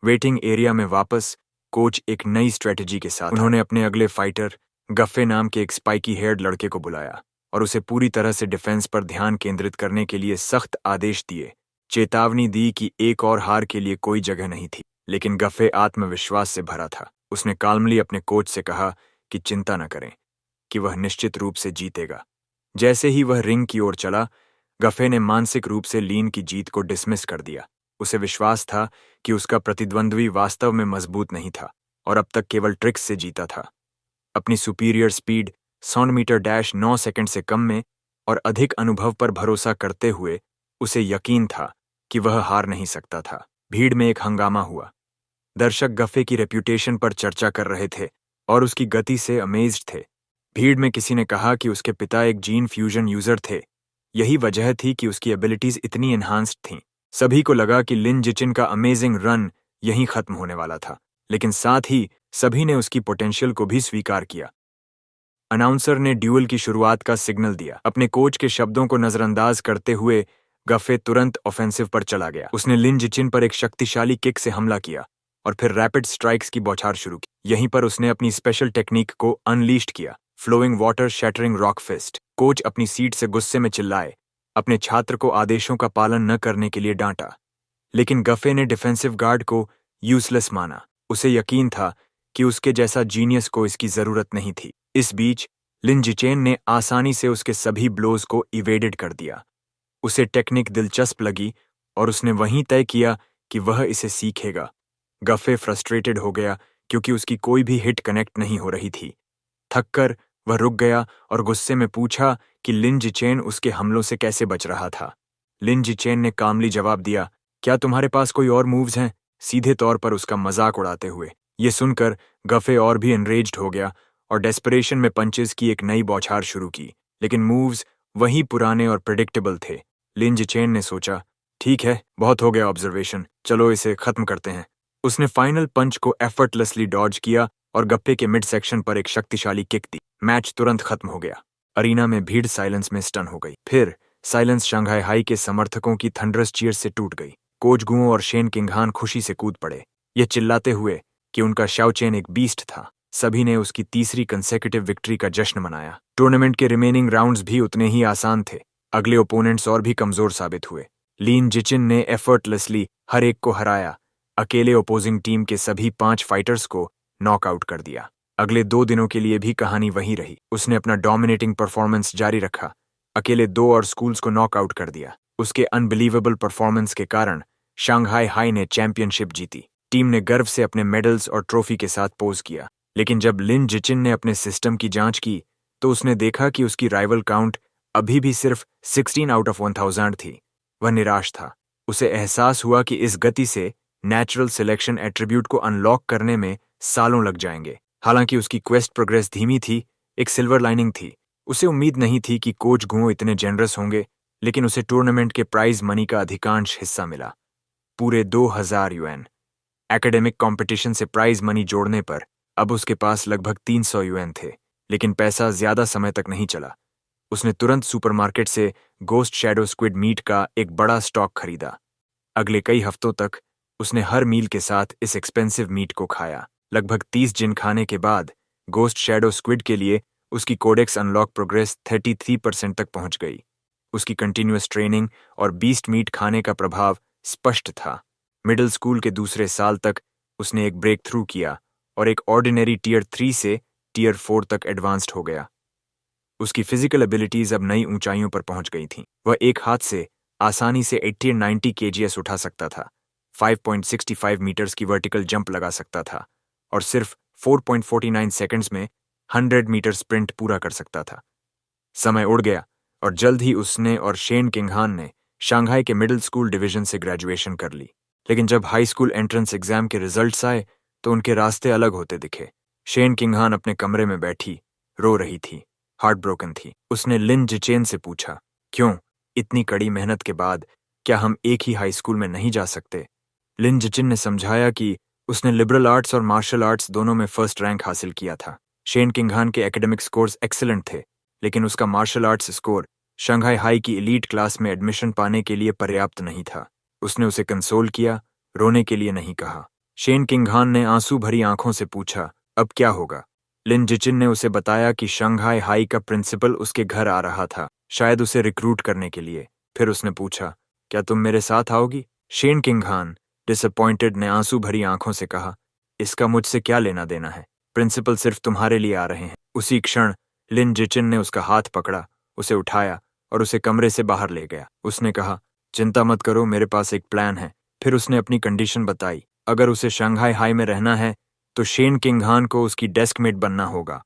वेटिंग एरिया में वापस कोच एक नई स्ट्रेटजी के साथ उन्होंने अपने अगले फाइटर गफ्फे नाम के एक स्पाइकी हेयर्ड लड़के को बुलाया और उसे पूरी तरह से डिफेंस पर ध्यान केंद्रित करने के लिए सख्त आदेश दिए। चेतावनी दी कि एक और हार के लिए कोई जगह नहीं थी, लेकिन गफ्फे आत्मविश्वास से भरा था। उसने काल्मली अपने कोच से कहा कि चिंता न करें, कि वह निश्चित रूप से जीतेगा। जैसे ही वह रिंग की ओर चला, गफ्फे ने मानसिक रूप से लीन की जीत को डिसमिस कर दिया। उसे विश्वास था कि उसका प्रतिद्वंद्वी वास्तव में मजबूत नहीं था और अब तक केवल ट्रिक्स से जीता था। अपनी superior speed, 100 metre dash 9 second से कम में और अधिक अनुभव पर भरोसा करते हुए उसे यकीन था कि वह हार नहीं सकता था। भीड़ में एक हंगामा हुआ। दर्शक गफ्फे की रेप्यूटेशन पर चर्चा कर रहे थे और उसकी गति से अमेज्ड थे। भीड़ में किसी ने कहा कि उसके पिता एक जीन फ्यूजन यूजर थे। यही वजह थी कि उसकी एबिलिटीज इतनी एनहांस्ड थीं। सभी को लगा कि लिन जिचिन का अमेजिंग रन यहीं खत्म होने वाला था, लेकिन साथ ही सभी ने उसकी पोटेंशियल को भी स्वीकार किया। अनाउंसर ने ड्यूअल की शुरुआत का सिग्नल दिया। अपने कोच के शब्दों को नजरअंदाज करते हुए गफ्फे तुरंत ऑफेंसिव पर चला गया। उसने लिन जिचिन पर एक शक्तिशाली किक से हमला किया और फिर रैपिड स्ट्राइक्स की बौछार शुरू की। यहीं पर उसने अपनी स्पेशल टेक्निक को अनलीश्ड किया, flowing water shattering rock fist. Coach अपनी सीट से गुस्से में चिल्लाए, अपने छात्र को आदेशों का पालन न करने के लिए डांटा, लेकिन गफे ने डिफेंसिव गार्ड को यूजलेस माना। उसे यकीन था कि उसके जैसा जीनियस को इसकी जरूरत नहीं थी। इस बीच लिन जिचेन ने आसानी से उसके सभी ब्लोज को इवेडेड कर दिया। उसे टेक्निक दिलचस्प लगी और उसने वहीं तय किया कि वह इसे सीखेगा। गफे फ्रस्ट्रेटेड हो गया क्योंकि उसकी कोई भी हिट कनेक्ट नहीं हो रही थी। थककर वह रुक गया और गुस्से में पूछा कि लिन जिचेन उसके हमलों से कैसे बच रहा था। लिन जिचेन ने कामली जवाब दिया, क्या तुम्हारे पास कोई और मूव्स हैं? सीधे तौर पर उसका मजाक उड़ाते हुए। ये सुनकर गफे और भी एनरेज्ड हो गया और डेस्परेशन में पंचेस की एक नई बौछार शुरू की, लेकिन मूव्स वही पुराने और प्रेडिक्टेबल थे। लिन जिचेन ने सोचा, ठीक है, बहुत हो गया ऑब्जर्वेशन, चलो इसे खत्म करते हैं। उसने फाइनल पंच को एफर्टलेसली डॉज किया और गप्पे के मिड सेक्शन पर एक शक्तिशाली किक दी। मैच तुरंत खत्म हो गया। अरीना में भीड़ साइलेंस में स्टन हो गई। फिर साइलेंस शंघाई हाई के समर्थकों की थंडरस चीयर्स से टूट गई। कोच गुओ और शेन किंगहान खुशी से कूद पड़े, ये चिल्लाते हुए कि उनका शाओचेन एक बीस्ट था। सभी ने उसकी तीसरी कंसेक्यूटिव विक्ट्री का जश्न मनाया। टूर्नामेंट के रिमेनिंग राउंड्स भी उतने ही आसान थे। अगले ओपोनेंट्स और भी कमजोर साबित हुए। लिन जिचिन ने एफर्टलेसली हर एक को हराया, अकेले ओपोजिंग टीम के सभी 5 फाइटर्स को नॉकआउट कर दिया। अगले 2 दिनों के लिए भी कहानी वही रही। उसने अपना डोमिनेटिंग परफॉर्मेंस जारी रखा, अकेले 2 और स्कूल्स को नॉकआउट कर दिया। उसके अनबिलीवेबल परफॉर्मेंस के कारण शंघाई हाई ने चैंपियनशिप जीती। टीम ने गर्व से अपने मेडल्स और ट्रॉफी के साथ पोज किया। लेकिन जब लिन जिचिन ने अपने सिस्टम की जांच की तो उसने देखा कि उसकी राइवल काउंट अभी भी सिर्फ 16 आउट ऑफ 1000 थी। वह निराश था। उसे एहसास हुआ कि इस गति से नेचुरल सिलेक्शन एट्रीब्यूट को अनलॉक करने में सालों लग जाएंगे। हालांकि उसकी क्वेस्ट प्रोग्रेस धीमी थी, एक सिल्वर लाइनिंग थी। उसे उम्मीद नहीं थी कि कोच गुओ इतने जेनरस होंगे, लेकिन उसे टूर्नामेंट के प्राइज मनी का अधिकांश हिस्सा मिला, पूरे 2000 यूएन। एकेडमिक कंपटीशन से प्राइज मनी जोड़ने पर अब उसके पास लगभग 300 यूएन थे, लेकिन पैसा ज्यादा समय तक नहीं चला। उसने तुरंत सुपरमार्केट से गोस्ट शैडो स्क्विड मीट का एक बड़ा स्टॉक खरीदा। अगले कई हफ्तों तक उसने हर मील के साथ इस एक्सपेंसिव मीट को खाया। लगभग 30 जिन खाने के बाद गोस्ट शैडो स्क्विड के लिए उसकी कोडेक्स अनलॉक प्रोग्रेस 33% तक पहुंच गई। उसकी कंटिन्यूअस ट्रेनिंग और बीस्ट मीट खाने का प्रभाव स्पष्ट था। मिडिल स्कूल के दूसरे साल तक उसने एक ब्रेक थ्रू किया और एक ऑर्डिनरी टियर 3 से टियर 4 तक एडवांस्ड हो गया। उसकी फिजिकल एबिलिटीज अब नई ऊंचाइयों पर पहुंच गई थीं। वह एक हाथ से आसानी से 80-90 kgs उठा सकता था, 5.65 मीटर्स की वर्टिकल जंप लगा सकता था और सिर्फ 4.49 सेकंड्स में 100 मीटर स्प्रिंट पूरा कर सकता था। समय उड़ गया और जल्द ही उसने और शेन किंगहान ने शंघाई के मिडिल स्कूल डिवीजन से ग्रेजुएशन कर ली। लेकिन जब हाई स्कूल एंट्रेंस एग्जाम के रिजल्ट्स आए तो उनके रास्ते अलग होते दिखे। शेन किंगहान अपने कमरे में बैठी रो रही थी, हार्ट ब्रोकन थी। उसने लिन जिचेन से पूछा, क्यों इतनी कड़ी मेहनत के बाद क्या हम एक ही हाई स्कूल में नहीं जा सकते? लिन जिचिन ने समझाया कि उसने लिबरल आर्ट्स और मार्शल आर्ट्स दोनों में फर्स्ट रैंक हासिल किया था। शेन किंगहान के एकेडमिक स्कोर्स एक्सीलेंट थे, लेकिन उसका martial arts score Shanghai high की एलीट क्लास में एडमिशन पाने के लिए पर्याप्त नहीं था। उसने उसे कंसोल किया, रोने के लिए नहीं कहा। शेन किंगहान ने आंसू भरी आंखों से पूछा, अब क्या होगा? लिन जिचिन ने उसे बताया कि शंघाई हाई का प्रिंसिपल उसके घर आ रहा था, शायद उसे रिक्रूट करने के लिए। फिर उसने पूछा, क्या तुम मेरे साथ आओगी? शेन किंगहान डिसअपॉइंटेड ने आंसू भरी आंखों से कहा, इसका मुझसे क्या लेना देना है? प्रिंसिपल सिर्फ तुम्हारे लिए आ रहे हैं। उसी क्षण लिन जिचिन ने उसका हाथ पकड़ा, उसे उठाया और उसे कमरे से बाहर ले गया। उसने कहा, चिंता मत करो, मेरे पास एक प्लान है। फिर उसने अपनी कंडीशन बताई, अगर उसे शंघाई हाई में रहना है तो शेन किंगहान को उसकी डेस्कमेट बनना होगा।